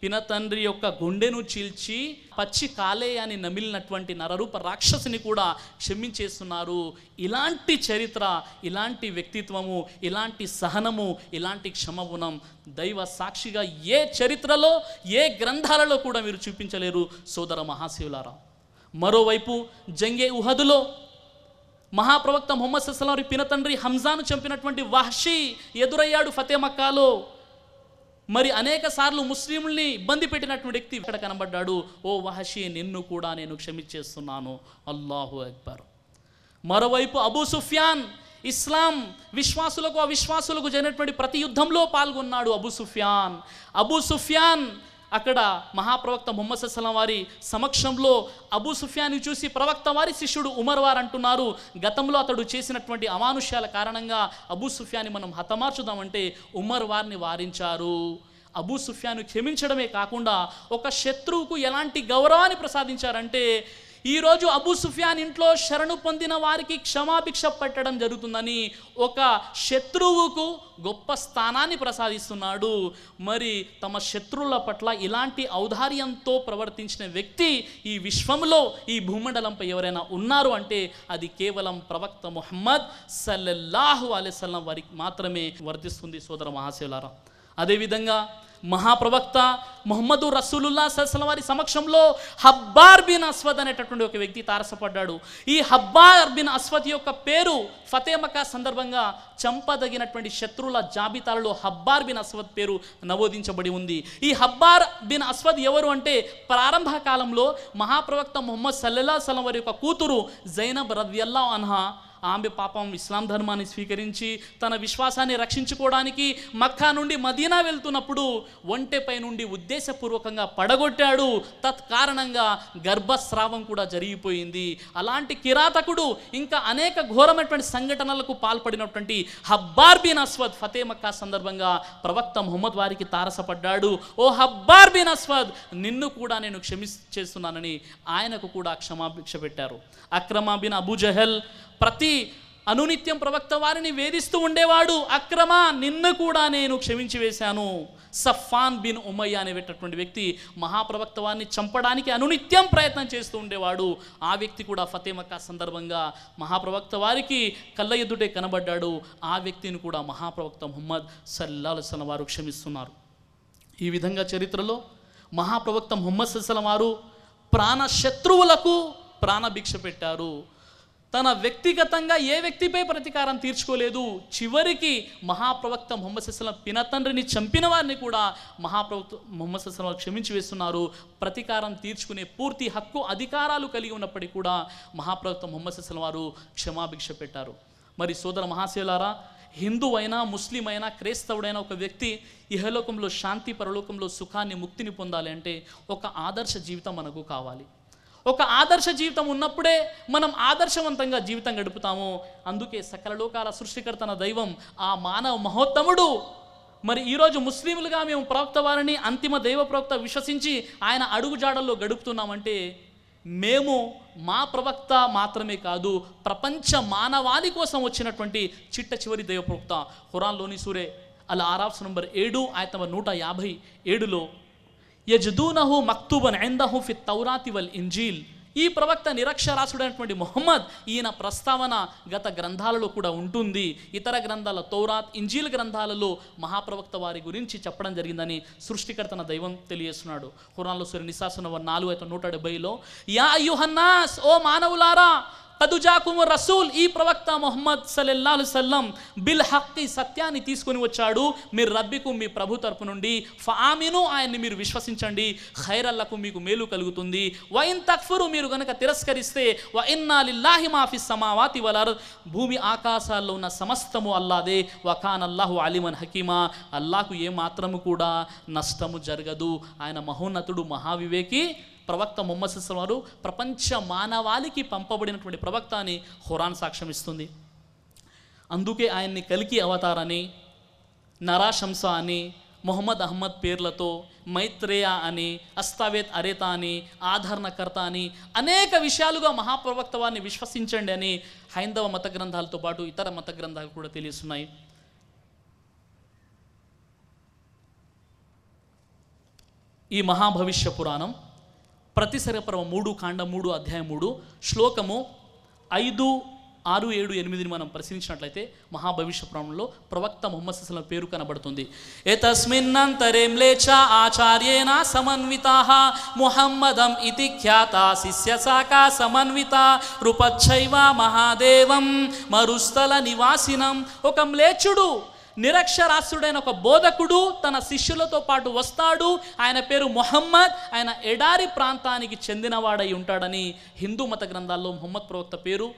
S1: పినతండ్రి యొక్క గుండెను చీల్చి పచ్చి కాలేయాన్ని నమిలినటువంటి నరరూప రాక్షసిని కూడా క్షమించేస్తున్నారు. ఇలాంటి చరిత్ర, ఇలాంటి వ్యక్తిత్వము, ఇలాంటి సహనము, ఇలాంటి క్షమగుణం దైవ సాక్షిగా ఏ చరిత్రలో, ఏ గ్రంథాలలో కూడా మీరు చూపించలేరు సోదర మహాశివులారా. మరోవైపు జంగే ఉహదులో మహాప్రవక్త ముహమ్మద్ సల్లల్లాహు అలైహి వసల్లం పినతండ్రి హంజాను చంపినటువంటి వహషీ ఎదురయ్యాడు ఫతే మక్కాలో. మరి అనేక సార్లు ముస్లింల్ని ఇబ్బంది పెట్టినటువంటి వ్యక్తి ఇక్కడ కనబడ్డాడు. ఓ వహషీ, నిన్ను కూడా నేను క్షమించేస్తున్నాను. అల్లాహు అక్బర్. మరోవైపు అబూ సుఫియాన్, ఇస్లాం విశ్వాసులకు అవిశ్వాసులకు జరిగినటువంటి ప్రతి యుద్ధంలో పాల్గొన్నాడు అబూ సుఫియాన్ అక్కడ మహాప్రవక్త ముహమ్మద్ సల్లల్లాహు అలైహి వసల్లం వారి సమక్షంలో అబూ సుఫియాన్ని చూసి ప్రవక్త వారి శిష్యుడు ఉమర్ వారు అంటున్నారు, గతంలో అతడు చేసినటువంటి అమానుష్యాల కారణంగా అబూ సుఫియాన్ని మనం హతమార్చుదామంటే ఉమర్ వారిని వారించారు. అబూ సుఫియాను క్షమించడమే కాకుండా ఒక శత్రువుకు ఎలాంటి గౌరవాన్ని ప్రసాదించారంటే, ఈరోజు అబూ సుఫియాన్ ఇంట్లో శరణు పొందిన వారికి క్షమాభిక్ష పెట్టడం జరుగుతుందని ఒక శత్రువుకు గొప్ప స్థానాన్ని ప్రసాదిస్తున్నాడు. మరి తమ శత్రువుల పట్ల ఇలాంటి ఔదార్యంతో ప్రవర్తించిన వ్యక్తి ఈ విశ్వంలో, ఈ భూమండలంపై ఎవరైనా ఉన్నారు అంటే అది కేవలం ప్రవక్త ముహమ్మద్ సల్లల్లాహు అలైహి వసల్లం వారికి మాత్రమే వర్తిస్తుంది సోదర మహాశివులారా. అదేవిధంగా మహాప్రవక్త ముహమ్మదు రసూలుల్లాహ్ సల్లల్లాహు అలైహి వసల్లం వారి సమక్షంలో హబ్బార్ బిన్ అస్వద్ అనేటటువంటి ఒక వ్యక్తి తారసపడ్డాడు. ఈ హబ్బార్ బిన్ అస్వద్ యొక్క పేరు ఫతే మక్కా సందర్భంగా చంపదగినటువంటి శత్రువుల జాబితాలలో హబ్బార్ బిన్ అస్వద్ పేరు నమోదించబడి ఉంది. ఈ హబ్బార్ బిన్ అస్వద్ ఎవరు అంటే, ప్రారంభ కాలంలో మహాప్రవక్త ముహమ్మద్ సల్లల్లాహు అలైహి వసల్లం వారి యొక్క కూతురు జైనబ్ రదియల్లాహు అన్హా, ఆమె పాపం ఇస్లాం ధర్మాన్ని స్వీకరించి తన విశ్వాసాన్ని రక్షించుకోవడానికి మక్కా నుండి మదీనా వెళ్తున్నప్పుడు ఒంటెపై నుండి ఉద్దేశపూర్వకంగా పడగొట్టాడు. తత్కారణంగా గర్భస్రావం కూడా జరిగిపోయింది. అలాంటి కిరాతకుడు ఇంకా అనేక ఘోరమైనటువంటి సంఘటనలకు పాల్పడినటువంటి హబ్బార్ బిన్ అస్వద్ ఫతే మక్కా సందర్భంగా ప్రవక్త ముహమ్మద్ వారికి తారసపడ్డాడు. ఓ హబ్బార్ బిన్ అస్వద్, నిన్ను కూడా నేను క్షమించేస్తున్నానని ఆయనకు కూడా క్షమాభిక్ష పెట్టారు. అక్రమా బిన్ అబూ జహల్ ప్రతి అనునిత్యం ప్రవక్త వారిని వేధిస్తూ ఉండేవాడు. అక్రమ, నిన్ను కూడా నేను క్షమించి వేశాను. సఫాన్ బిన్ ఉమయ్య అనేటటువంటి వ్యక్తి మహాప్రవక్త వారిని చంపడానికి అనునిత్యం ప్రయత్నం చేస్తూ ఉండేవాడు. ఆ వ్యక్తి కూడా ఫతే మక్కా సందర్భంగా మహాప్రవక్త వారికి కళ్ళ ఎదుటే కనబడ్డాడు. ఆ వ్యక్తిని కూడా మహాప్రవక్త ముహమ్మద్ సల్లల్లాహు అలైహి వసల్లం వారు క్షమిస్తున్నారు. ఈ విధంగా చరిత్రలో మహాప్రవక్త ముహమ్మద్ సల్లల్లాహు అలైహి వసల్లం వారు ప్రాణ శత్రువులకు ప్రాణభిక్ష పెట్టారు. తన వ్యక్తిగతంగా ఏ వ్యక్తిపై ప్రతీకారం తీర్చుకోలేదు. చివరికి మహాప్రవక్త ముహమ్మద్ సల్లల్లాహు అలైహి వసల్లం పినతండ్రిని చంపిన వారిని కూడా మహాప్రవక్త ముహమ్మద్ సల్లల్లాహు అలైహి వసల్లం క్షమించి వేస్తున్నారు. ప్రతీకారం తీర్చుకునే పూర్తి హక్కు, అధికారాలు కలిగి ఉన్నప్పటికీ కూడా మహాప్రవక్త ముహమ్మద్ సల్లల్లాహు అలైహి వసల్లం వారు క్షమాభిక్ష పెట్టారు. మరి సోదర మహాశయులారా, హిందూ అయినా, ముస్లిం అయినా, క్రైస్తవుడైనా ఒక వ్యక్తి ఇహలోకంలో శాంతి, పరలోకంలో సుఖాన్ని, ముక్తిని పొందాలి అంటే ఒక ఆదర్శ జీవితం మనకు కావాలి. ఒక ఆదర్శ జీవితం ఉన్నప్పుడే మనం ఆదర్శవంతంగా జీవితం గడుపుతాము. అందుకే సకల లోకాల సృష్టికర్తన దైవం, ఆ మానవ మహోత్తముడు, మరి ఈరోజు ముస్లింలుగా మేము ప్రవక్త వారిని, అంతిమ దైవ ప్రవక్త విశ్వసించి ఆయన అడుగుజాడల్లో గడుపుతున్నామంటే మేము మా ప్రవక్త మాత్రమే కాదు, ప్రపంచ మానవాళి కోసం వచ్చినటువంటి చిట్ట చివరి దైవ ప్రవక్త. ఖురాన్లోని సూరే అల్ ఆరాఫ్ నంబర్ 7 ఆయత్ నంబర్ 157లో యజ్దూనహు మక్తూబన్ ఇందహు ఫి తౌరాతి వల్ ఇంజీల్. ఈ ప్రవక్త నిరక్షరాసుడైనటువంటి ముహమ్మద్, ఈయన ప్రస్తావన గత గ్రంథాలలో కూడా ఉంటుంది. ఇతర గ్రంథాల తౌరాత్, ఇంజీల్ గ్రంథాలలో మహాప్రవక్త వారి గురించి చెప్పడం జరిగిందని సృష్టికర్తన దైవం తెలియజేస్తున్నాడు. ఖురాన్లో సూరా నిసా నంబర్ 4:170లో యా అయ్యుహన్నాస్, ఓ మానవులారా, కదుజాకుము రసూల్, ఈ ప్రవక్త ముహమ్మద్ సల్లల్లాహు అలైహి వసల్లం బిల్ హక్కి, సత్యాన్ని తీసుకొని వచ్చాడు. మీరు రబ్బికు, మీ ప్రభు తరపు నుండి, ఫఆమిను, ఆయన్ని మీరు విశ్వసించండి, ఖైరల్లకు, మీకు మేలు కలుగుతుంది. వ ఇన్ తక్ఫురు, మీరు కనుక తిరస్కరిస్తే, వ ఇన్నా లిల్లాహి మా ఫిస్ సమావాతి వల్ అర్ద్, భూమి ఆకాశాల్లో ఉన్న సమస్తము అల్లాదే, వ కానల్లాహు అలీమన్ హకీమా, అల్లాహకు ఏ మాత్రము కూడా నష్టము జరగదు. ఆయన మహోన్నతుడు, మహావివేకి. ప్రవక్త ముహమ్మద్ సల్లల్లాహు అలైహి వసల్లం వారు ప్రపంచ మానవాళికి పంపబడినటువంటి ప్రవక్త అని ఖురాన్ సాక్ష్యం ఇస్తుంది. అందుకే ఆయన్ని కల్కి అవతారని, నరాశంస అని, మొహమ్మద్ అహ్మద్ పేర్లతో, మైత్రేయ అని, అస్తావేత్ అరేతా అని, ఆదరణకర్త అని అనేక విషయాలుగా మహాప్రవక్త వారిని విశ్వసించండి అని హైందవ మత గ్రంథాలతో పాటు ఇతర మత గ్రంథాలు కూడా తెలియజేస్తున్నాయి. ఈ మహాభవిష్య పురాణం ప్రతి సర్గపర్వం 3 కాండం 3 అధ్యాయం 3 శ్లోకము 5, 6, 7, 8 మనం పరిశీలించినట్లయితే మహాభవిష్య పురాణంలో ప్రవక్త ముహమ్మద్ సల్లల్లాహు అలైహి వసల్లం పేరు కనబడుతుంది. ఏతస్మిన్నంతరేం లేచా ఆచార్యేన సమన్వితాః ముహమ్మదం ఇతి ఖ్యాతా శిష్యశాఖా సమన్వితా రూపచ్చైవ మహాదేవం మరుస్థల నివాసినం. ఒక మ్లేచ్చుడు, నిరక్షరాస్యుడైన ఒక బోధకుడు తన శిష్యులతో పాటు వస్తాడు. ఆయన పేరు ముహమ్మద్. ఆయన ఎడారి ప్రాంతానికి చెందినవాడై ఉంటాడని హిందూ మత గ్రంథాల్లో ముహమ్మద్ ప్రవక్త పేరు,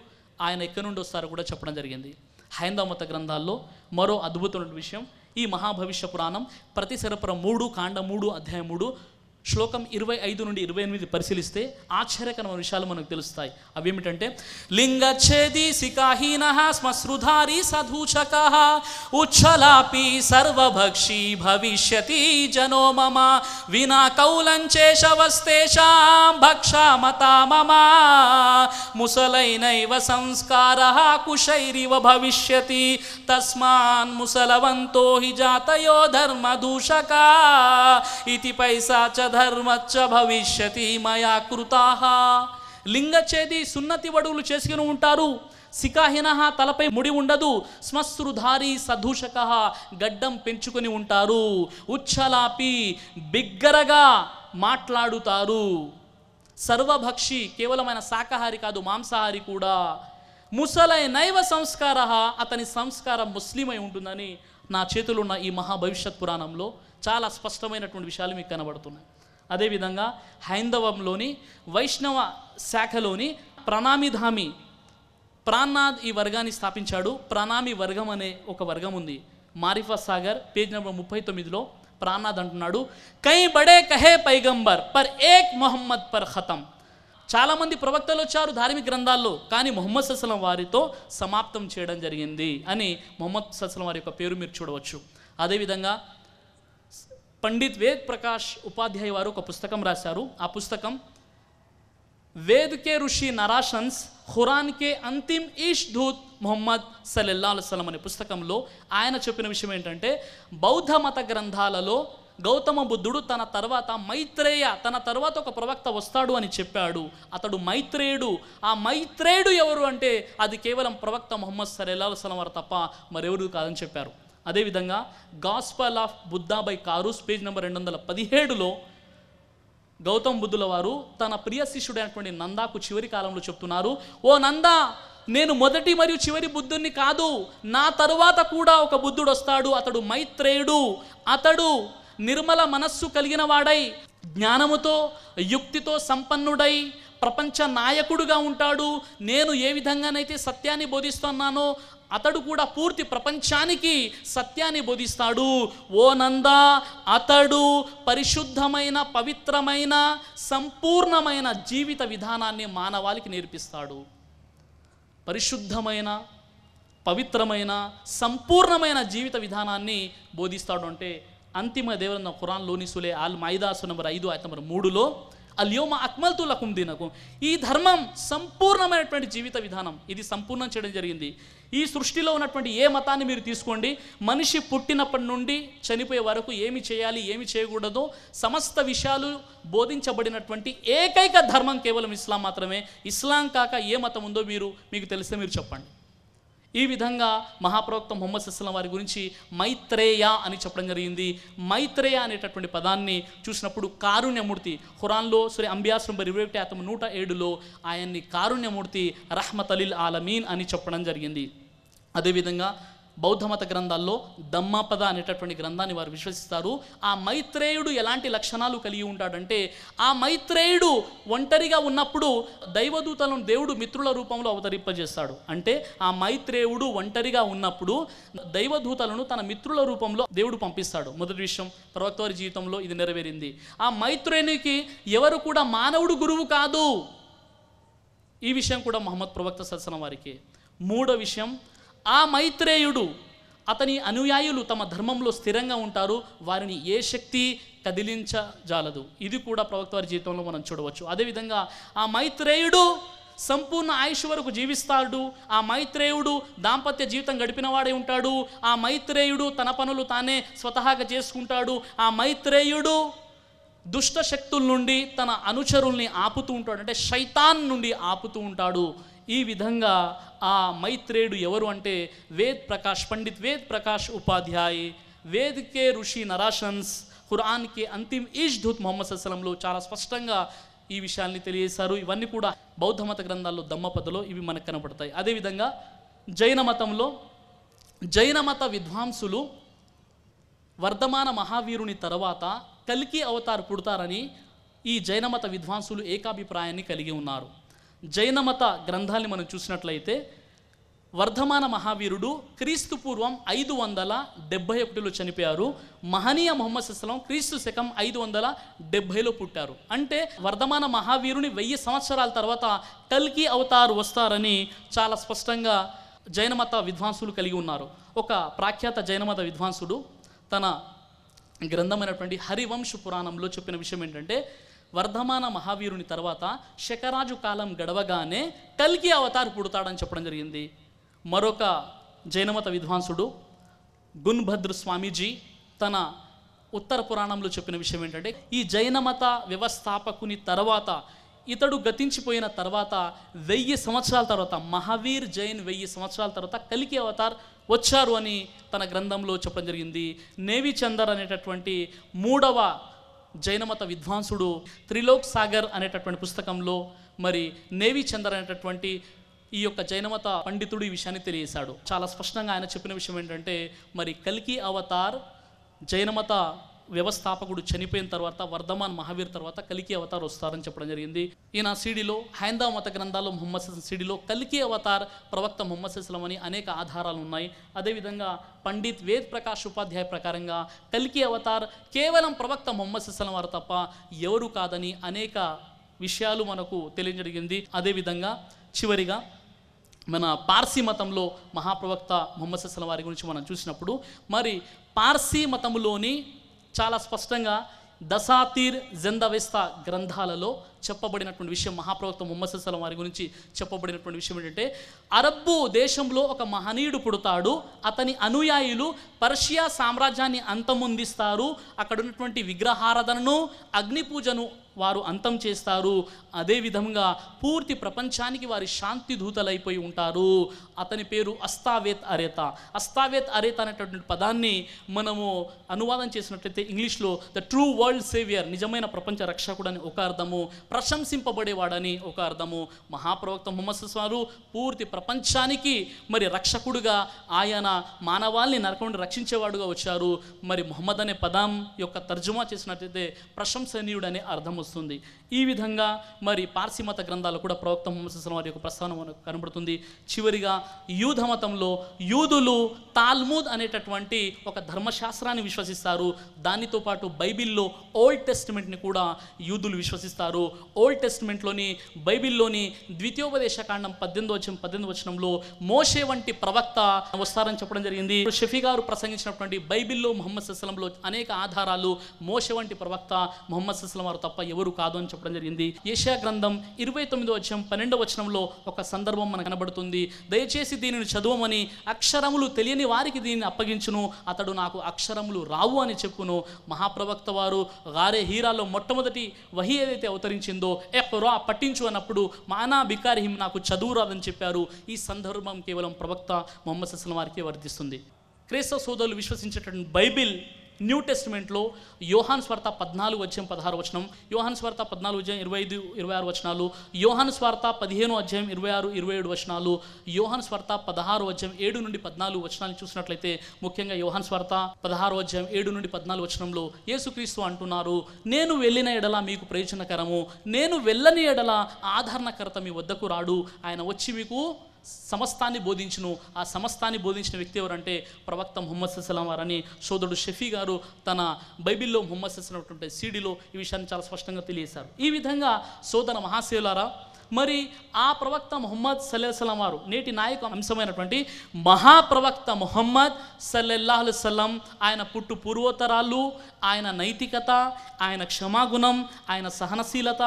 S1: ఆయన ఎక్కడి నుండి వస్తారో కూడా చెప్పడం జరిగింది. హైందవ మత గ్రంథాల్లో మరో అద్భుతమైన విషయం, ఈ మహాభవిష్య పురాణం ప్రతి సర్గపర్వం 3 కాండం 3 అధ్యాయం 3 శ్లోకం 25 నుండి 28 పరిశీలిస్తే ఆశ్చర్యకరమైన విషయాలు మనకు తెలుస్తాయి. అవేమిటంటే, లింగచ్ఛేది సికాహీనః శ్మశ్రుధారి సధూచకః ఉచ్ఛలాపి సర్వభక్షి భవిష్యతి జనో మమ వినా కౌలంచేషవస్తేషాం భక్షామతా మమ ముసలైనైవ సంస్కారః కుశైరివ భవిష్యతి తస్మాన్ ముసలవంతో హి జాతయో ధర్మదూషకా ఇతి పైసాచ ధర్మచ్చ భవిష్యతి మయా కృతాః. లింగచ్ఛేది, సున్నతి వడువులు చేసుకుని ఉంటారు. సికాహినః, తలపై ముడి ఉండదు. శ్మశ్రుధారి సధూషకః, గడ్డం పెంచుకొని ఉంటారు. ఉచ్ఛలాపి, బిగ్గరగా మాట్లాడుతారు. సర్వభక్షి, కేవలమైన శాకాహారి కాదు, మాంసాహారి కూడా. ముసలై నైవ సంస్కార, అతని సంస్కారం ముస్లిమై ఉంటుందని నా చేతులు ఉన్న ఈ మహాభవిష్యత్ పురాణంలో చాలా స్పష్టమైనటువంటి విషయాలు మీకు కనబడుతున్నాయి. అదేవిధంగా హైందవంలోని వైష్ణవ శాఖలోని ప్రణామిధామి ప్రాణనాథ్ ఈ వర్గాన్ని స్థాపించాడు. ప్రణామి వర్గం అనే ఒక వర్గం ఉంది. మారిఫా సాగర్ పేజ్ నెంబర్ 39లో ప్రాణనాథ్ అంటున్నాడు, కై బడే కహే పైగంబర్ పర్ ఏక్ మొహమ్మద్ పర్ ఖతం. చాలామంది ప్రవక్తలు వచ్చారు ధార్మిక గ్రంథాల్లో, కానీ ముహమ్మద్ సల్లల్లాహు అలైహి వసల్లం వారితో సమాప్తం చేయడం జరిగింది అని ముహమ్మద్ సల్లల్లాహు అలైహి వసల్లం వారి యొక్క పేరు మీరు చూడవచ్చు. అదేవిధంగా పండిత్ వేద్ ప్రకాష్ ఉపాధ్యాయ వారు ఒక పుస్తకం రాశారు. ఆ పుస్తకం వేద్ కే ఋషి నరాశన్స్ ఖురాన్ కే అంతిమ్ ఈష్ దూత్ ముహమ్మద్ సల్లల్లాహు అలైహి వసల్లం అనే పుస్తకంలో ఆయన చెప్పిన విషయం ఏంటంటే, బౌద్ధ మత గ్రంథాలలో గౌతమ బుద్ధుడు తన తర్వాత మైత్రేయ, తన తర్వాత ఒక ప్రవక్త వస్తాడు అని చెప్పాడు. అతడు మైత్రేయుడు. ఆ మైత్రేయుడు ఎవరు అంటే అది కేవలం ప్రవక్త ముహమ్మద్ సల్లల్లాహు అలైహి వసల్లం వారు తప్ప మరెవరు కాదని చెప్పారు. అదేవిధంగా gospel of Buddha by Carus page number 217లో గౌతమ బుద్ధుల వారు తన ప్రియ శిష్యుడైనటువంటి నందాకు చివరి కాలంలో చెప్తున్నారు, ఓ నందా, నేను మొదటి మరియు చివరి బుద్ధుణ్ణి కాదు, నా తరువాత కూడా ఒక బుద్ధుడు వస్తాడు. అతడు మైత్రేయుడు. అతడు నిర్మల మనస్సు కలిగిన వాడై, జ్ఞానముతో యుక్తితో సంపన్నుడై ప్రపంచ నాయకుడుగా ఉంటాడు. నేను ఏ విధంగానైతే సత్యాన్ని బోధిస్తున్నానో అతడు కూడా పూర్తి ప్రపంచానికి సత్యాన్ని బోధిస్తాడు. ఓ నందా, అతడు పరిశుద్ధమైన, పవిత్రమైన, సంపూర్ణమైన జీవిత విధానాన్ని మానవాళికి నేర్పిస్తాడు. పరిశుద్ధమైన, పవిత్రమైన, సంపూర్ణమైన జీవిత విధానాన్ని బోధిస్తాడు. అంటే అంతిమ దేవుని ఖురాన్లోని సూరే అల్ మాయిదా నంబర్ 5 ఆయత నంబర్ 3లో అల్యోమ అక్మల్తు లకుం దీనకుం, ఈ ధర్మం సంపూర్ణమైనటువంటి జీవిత విధానం, ఇది సంపూర్ణం చేయడం జరిగింది. ఈ సృష్టిలో ఉన్నటువంటి ఏ మతాన్ని మీరు తీసుకోండి, మనిషి పుట్టినప్పటి నుండి చనిపోయే వరకు ఏమి చేయాలి, ఏమి చేయకూడదో సమస్త విషయాలు బోధించబడినటువంటి ఏకైక ధర్మం కేవలం ఇస్లాం మాత్రమే. ఇస్లాం కాక ఏ మతం ఉందో మీకు తెలిస్తే మీరు చెప్పండి. ఈ విధంగా మహాప్రవక్త ముహమ్మద్ సల్లల్లాహు అలైహి వసల్లం వారి గురించి మైత్రేయ అని చెప్పడం జరిగింది. మైత్రేయ అనేటటువంటి పదాన్ని చూసినప్పుడు కారుణ్యమూర్తి, ఖురాన్లో సూరే అంబియా నంబర్ 21 ఆయత 107లో ఆయన్ని కారుణ్యమూర్తి, రహ్మతలిల్ ఆలమీన్ అని చెప్పడం జరిగింది. అదేవిధంగా బౌద్ధ మత గ్రంథాల్లో దమ్మపద అనేటటువంటి గ్రంథాన్ని వారు విశ్వసిస్తారు. ఆ మైత్రేయుడు ఎలాంటి లక్షణాలు కలిగి ఉంటాడంటే, ఆ మైత్రేయుడు ఒంటరిగా ఉన్నప్పుడు దైవదూతలను దేవుడు మిత్రుల రూపంలో అవతరింపజేస్తాడు. అంటే ఆ మైత్రేయుడు ఒంటరిగా ఉన్నప్పుడు దైవదూతలను తన మిత్రుల రూపంలో దేవుడు పంపిస్తాడు. మొదటి విషయం, ప్రవక్త వారి జీవితంలో ఇది నెరవేరింది. ఆ మైత్రేయునికి ఎవరు కూడా మానవుడు గురువు కాదు. ఈ విషయం కూడా ముహమ్మద్ ప్రవక్త సల్లల్లాహు అలైహి వసల్లం వారికి. మూడో విషయం, ఆ మైత్రేయుడు, అతని అనుయాయులు తమ ధర్మంలో స్థిరంగా ఉంటారు, వారిని ఏ శక్తి కదిలించజాలదు. ఇది కూడా ప్రవక్త వారి జీవితంలో మనం చూడవచ్చు. అదేవిధంగా ఆ మైత్రేయుడు సంపూర్ణ ఆయుష్ వరకు జీవిస్తాడు. ఆ మైత్రేయుడు దాంపత్య జీవితం గడిపిన వాడే ఉంటాడు. ఆ మైత్రేయుడు తన పనులు తానే స్వతహాగా చేసుకుంటాడు. ఆ మైత్రేయుడు దుష్ట శక్తుల నుండి తన అనుచరుల్ని ఆపుతూ ఉంటాడు, అంటే శైతాన్ నుండి ఆపుతూ ఉంటాడు. ఈ విధంగా ఆ మైత్రేయుడు ఎవరు అంటే పండిత్ వేద్ ప్రకాష్ ఉపాధ్యాయ్, వేద్ కే ఋషి నరాశన్స్, ఖురాన్ కే అంతిమ్ ఈష్ దూత్ ముహమ్మద్ సల్లల్లాహు అలైహి వసల్లం చాలా స్పష్టంగా ఈ విషయాల్ని తెలియజేశారు. ఇవన్నీ కూడా బౌద్ధ మత గ్రంథాల్లో దమ్మపదలో ఇవి మనకు కనపడతాయి. అదేవిధంగా జైన మతంలో జైన మత విద్వాంసులు వర్ధమాన మహావీరుని తర్వాత కల్కి అవతార్ పుడతారని ఈ జైన మత విద్వాంసులు ఏకాభిప్రాయాన్ని కలిగి ఉన్నారు. జైన మత గ్రంథాన్ని మనం చూసినట్లయితే వర్ధమాన మహావీరుడు క్రీస్తు పూర్వం 571లో చనిపోయారు. మహనీయ ముహమ్మద్ సల్లల్లాహు అలైహి వసల్లం క్రీస్తు శకం 570లో పుట్టారు. అంటే వర్ధమాన మహావీరుని 1000 సంవత్సరాల తర్వాత కల్కి అవతారు వస్తారని చాలా స్పష్టంగా జైన మత విద్వాంసులు కలిగి ఉన్నారు. ఒక ప్రఖ్యాత జైన మత విద్వాంసుడు తన గ్రంథమైనటువంటి హరివంశ పురాణంలో చెప్పిన విషయం ఏంటంటే, వర్ధమాన మహావీరుని తర్వాత శకరాజు కాలం గడవగానే కల్కి అవతార్ పుడతాడని చెప్పడం జరిగింది. మరొక జైనమత విద్వాంసుడు గున్భద్ర స్వామీజీ తన ఉత్తర పురాణంలో చెప్పిన విషయం ఏంటంటే, ఈ జైనమత వ్యవస్థాపకుని తర్వాత ఇతడు గతించిపోయిన తర్వాత 1000 సంవత్సరాల తర్వాత మహావీర్ జైన్ 1000 సంవత్సరాల తర్వాత కల్కి అవతార్ వచ్చారు అని తన గ్రంథంలో చెప్పడం జరిగింది. నేవి చందర్ అనేటటువంటి 3వ జైనమత విద్వాంసుడు త్రిలోక్ సాగర్ అనేటటువంటి పుస్తకంలో మరి నేవి చందర్ అనేటటువంటి ఈ యొక్క జైనమత పండితుడు ఈ విషయాన్ని తెలియజేశాడు. చాలా స్పష్టంగా ఆయన చెప్పిన విషయం ఏంటంటే, మరి కల్కి అవతార్ జైనమత వ్యవస్థాపకుడు చనిపోయిన తర్వాత వర్ధమాన్ మహావీర్ తర్వాత కల్కి అవతార్ వస్తారని చెప్పడం జరిగింది. ఈయన సీడీలో హైందవ మత గ్రంథాల్లో ముహమ్మద్ సల్లల్లాహు సీడీలో కల్కి అవతార్ ప్రవక్త ముహమ్మద్ సల్లల్లాహు అని అనేక ఆధారాలు ఉన్నాయి. అదేవిధంగా పండిత్ వేద్ ప్రకాష్ ఉపాధ్యాయ ప్రకారంగా కల్కి అవతార్ కేవలం ప్రవక్త ముహమ్మద్ సల్లల్లాహు వారు తప్ప ఎవరు కాదని అనేక విషయాలు మనకు తెలియజరిగింది. అదేవిధంగా చివరిగా మన పార్సీ మతంలో మహాప్రవక్త ముహమ్మద్ సల్లల్లాహు వారి గురించి మనం చూసినప్పుడు మరి పార్సీ మతంలోని చాలా స్పష్టంగా దసాతీర్ జందవెస్తా గ్రంథాలలో చెప్పబడినటువంటి విషయం, మహాప్రవక్త ముహమ్మద్ సల్లల్లాహు అలైహి వసల్లం వారి గురించి చెప్పబడినటువంటి విషయం ఏంటంటే, అరబ్బు దేశంలో ఒక మహనీయుడు పుడతాడు, అతని అనుయాయులు పర్షియా సామ్రాజ్యాన్ని అంతమొందిస్తారు, అక్కడ ఉన్నటువంటి విగ్రహారాధనను, అగ్ని పూజను వారు అంతం చేస్తారు, అదేవిధంగా పూర్తి ప్రపంచానికి వారి శాంతి దూతలైపోయి ఉంటారు. అతని పేరు అస్తావేత్ అరేత. అస్తావేత్ అరేత అనేటటువంటి పదాన్ని మనము అనువాదం చేసినట్లయితే ఇంగ్లీష్లో ద ట్రూ వరల్డ్ సేవియర్, నిజమైన ప్రపంచ రక్షకుడని ఒక అర్థము, ప్రశంసింపబడేవాడని ఒక అర్థము. మహాప్రవక్త ముహమ్మద్ సల్లల్లాహు అలైహి వసల్లం పూర్తి ప్రపంచానికి మరి రక్షకుడుగా, ఆయన మానవాల్ని నరకం నుండి రక్షించేవాడుగా వచ్చారు. మరి ముహమ్మద్ అనే పదం యొక్క తర్జుమా చేసినట్లయితే ప్రశంసనీయుడు అనే అర్థం వస్తుంది. ఈ విధంగా మరి పార్సీ మత గ్రంథాలు కూడా ప్రవక్త ముహమ్మద్ సల్లల్లాహు అలైహి వసల్లం వారి యొక్క ప్రస్తావన మనకు కనబడుతుంది. చివరిగా యూద మతంలో యూదులు తాల్ముద్ అనేటటువంటి ఒక ధర్మశాస్త్రాన్ని విశ్వసిస్తారు. దానితో పాటు బైబిల్లో ఓల్డ్ టెస్టిమెంట్ని కూడా యూదులు విశ్వసిస్తారు. ఓల్డ్ టెస్టిమెంట్లోని బైబిల్లోని ద్వితీయోపదేశకాండం 18వ వచనంలో మోషే వంటి ప్రవక్త వస్తారని చెప్పడం జరిగింది. షఫీ గారు ప్రసంగించినటువంటి బైబిల్లో ముహమ్మద్ సల్లల్లాహు అలైహి వసల్లంలో అనేక ఆధారాలు మోషే వంటి ప్రవక్త ముహమ్మద్ సల్లల్లాహు అలైహి వసల్లం వారు తప్ప ఎవరు కాదు అని చెప్పడం జరిగింది. యెషయా గ్రంథం 29వ వచనంలో ఒక సందర్భం మనకు కనబడుతుంది. దయచేసి దీనిని చదవమని, అక్షరములు తెలియని వారికి దీనిని అప్పగించును, అతడు నాకు అక్షరములు రావు అని చెప్పును. మహాప్రవక్త వారు గారే హీరాలో మొట్టమొదటి వహీ ఏదైతే అవతరించిందో ఎక్రా పట్టించు అన్నప్పుడు మానా బికారిహిం, నాకు చదువు రాదని చెప్పారు. ఈ సందర్భం కేవలం ప్రవక్త ముహమ్మద్ సల్లల్లాహు అలైహి వసల్లం వారికే వర్తిస్తుంది. క్రైస్తవ సోదరులు విశ్వసించేటటువంటి బైబిల్ న్యూ టెస్టిమెంట్లో యోహాను స్వార్త 14:16, యోహాను స్వార్త 14:25-26 వచనాలు, యోహాను స్వార్త 15:26-27 యోహాను స్వార్త 16:7-14 వచనాలను చూసినట్లయితే, ముఖ్యంగా యోహాను స్వార్త 16:7-14 యేసుక్రీస్తు అంటున్నారు, నేను వెళ్ళిన ఎడల మీకు ప్రయోజనకరము, నేను వెళ్ళని ఎడల ఆదరణకర్త మీ వద్దకు రాడు, ఆయన వచ్చి మీకు సమస్తాన్ని బోధించును. ఆ సమస్తాన్ని బోధించిన వ్యక్తి ఎవరంటే ప్రవక్త ముహమ్మద్ సల్లల్లాహు అలైహి వసల్లం వారని సోదరుడు షఫీ గారు తన బైబిల్లో ముహమ్మద్ సల్లల్లాహు అలైహి వసల్లం సీడీలో ఈ విషయాన్ని చాలా స్పష్టంగా తెలియజేశారు. ఈ విధంగా సోదర మహాశయులారా, మరి ఆ ప్రవక్త ముహమ్మద్ సల్లల్లాహు అలైహి వసల్లం వారు నేటి నాయక అంశమైనటువంటి మహాప్రవక్త ముహమ్మద్ సల్లల్లాహు అలైహి వసల్లం, ఆయన పుట్టు పూర్వోత్తరాలు, ఆయన నైతికత, ఆయన క్షమాగుణం, ఆయన సహనశీలత,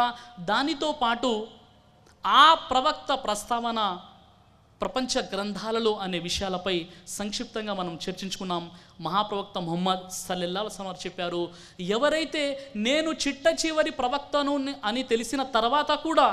S1: దానితో పాటు ఆ ప్రవక్త ప్రస్తావన ప్రపంచ గ్రంథాలలో అనే విషయాలపై సంక్షిప్తంగా మనం చర్చించుకున్నాం. మహాప్రవక్త ముహమ్మద్ సల్లల్లాహు అలైహి వసల్లం చెప్పారు, ఎవరైతే నేను చిట్ట చివరి ప్రవక్తను అని తెలిసిన తర్వాత కూడా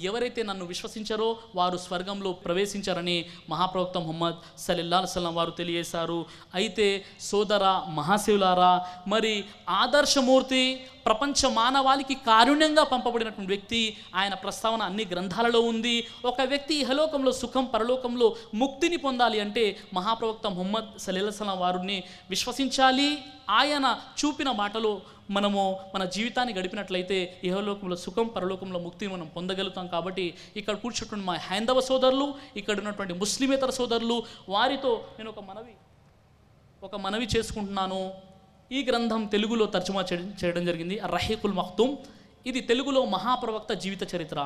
S1: ఎవరైతే నన్ను విశ్వసించారో వారు స్వర్గంలో ప్రవేశించారని మహాప్రవక్త ముహమ్మద్ సల్లల్లాహు అలైహి వసల్లం వారు తెలియజేశారు. అయితే సోదర మహాశివులారా, మరి ఆదర్శమూర్తి, ప్రపంచ మానవాళికి కారుణ్యంగా పంపబడినటువంటి వ్యక్తి, ఆయన ప్రస్తావన అన్ని గ్రంథాలలో ఉంది. ఒక వ్యక్తి ఇహలోకంలో సుఖం, పరలోకంలో ముక్తిని పొందాలి అంటే మహాప్రవక్త ముహమ్మద్ సల్లల్లాహు అలైహి వసల్లం వారిని విశ్వసించాలి. ఆయన చూపిన మాటలో మనము మన జీవితాన్ని గడిపినట్లయితే ఇహలోకంలో సుఖం, పరలోకంలో ముక్తిని మనం పొందగలుగుతాం. కాబట్టి ఇక్కడ కూర్చున్నటువంటి మా హైందవ సోదరులు, ఇక్కడ ఉన్నటువంటి ముస్లిమేతర సోదరులు, వారితో నేను ఒక మనవి చేసుకుంటున్నాను. ఈ గ్రంథం తెలుగులో తర్జుమా చేయడం జరిగింది, రహీకుల్ మఖ్తూమ్. ఇది తెలుగులో మహాప్రవక్త జీవిత చరిత్ర.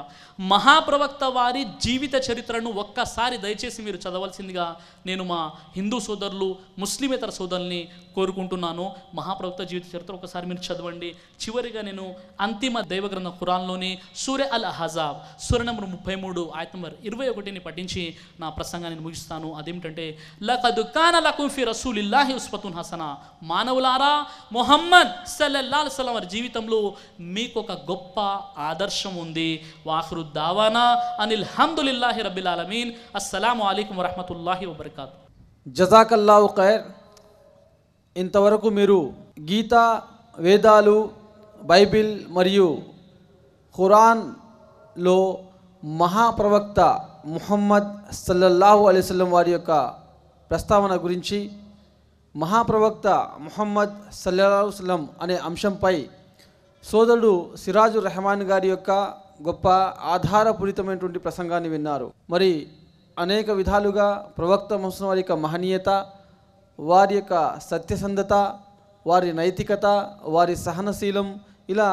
S1: మహాప్రవక్త వారి జీవిత చరిత్రను ఒక్కసారి దయచేసి మీరు చదవాల్సిందిగా నేను మా హిందూ సోదరులు, ముస్లిమేతర సోదరుల్ని కోరుకుంటున్నాను. మహాప్రవక్త జీవిత చరిత్ర ఒకసారి మీరు చదవండి. చివరిగా నేను అంతిమ దైవగ్రంథం ఖురాన్లోని సూర అల్ అహజాబ్ సూర నంబర్ 33 ఆయత్ నంబర్ 21ని పఠించి నా ప్రసంగాన్ని ముగిస్తాను. అదేమిటంటే, లఖద్ కాన లకుమ్ ఫీ రసూలిల్లాహి ఉస్వతున్ హసనా, మానవులారా ముహమ్మద్ సల్లల్లాహు అలైహి వసల్లం వారి జీవితంలో మీకు ఒక గొప్ప ఆదర్శం ఉంది. వాఖిరు దావానా అనిల్ హమ్దులిల్లాహి రబ్బిల్ ఆలమీన్. అస్సలాము అలైకుం వరహ్మతుల్లాహి వబరకాతు.
S2: జజాకల్లాహు ఖైర్. ఇంతవరకు మీరు గీత, వేదాలు, బైబిల్ మరియు ఖురాన్లో మహాప్రవక్త ముహమ్మద్ సల్లల్లాహు అలైహి వసల్లం వారి యొక్క ప్రస్తావన గురించి, మహాప్రవక్త ముహమ్మద్ సల్లల్లాహు అలైహి వసల్లం అనే అంశంపై సోదరుడు సిరాజుర్ రెహమాన్ గారి యొక్క గొప్ప ఆధారపూరితమైనటువంటి ప్రసంగాన్ని విన్నారు. మరి అనేక విధాలుగా ప్రవక్త ముహమ్మద్ వారి యొక్క మహనీయత, వారి యొక్క సత్యసంధత, వారి నైతికత, వారి సహనశీలం, ఇలా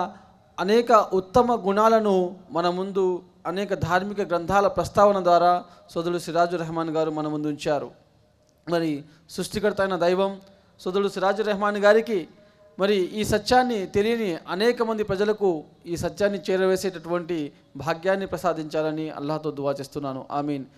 S2: అనేక ఉత్తమ గుణాలను మన ముందు అనేక ధార్మిక గ్రంథాల ప్రస్తావన ద్వారా సోదరుడు సిరాజుర్ రెహమాన్ గారు మన ముందు ఉంచారు. మరి సృష్టికర్త అయిన దైవం సోదరుడు సిరాజుర్ రెహమాన్ గారికి మరి ఈ సత్యాన్ని తెలియని అనేక మంది ప్రజలకు ఈ సత్యాన్ని చేరవేసేటటువంటి భాగ్యాన్ని ప్రసాదించాలని అల్లాహ్తో దువా చేస్తున్నాను. ఆమీన్.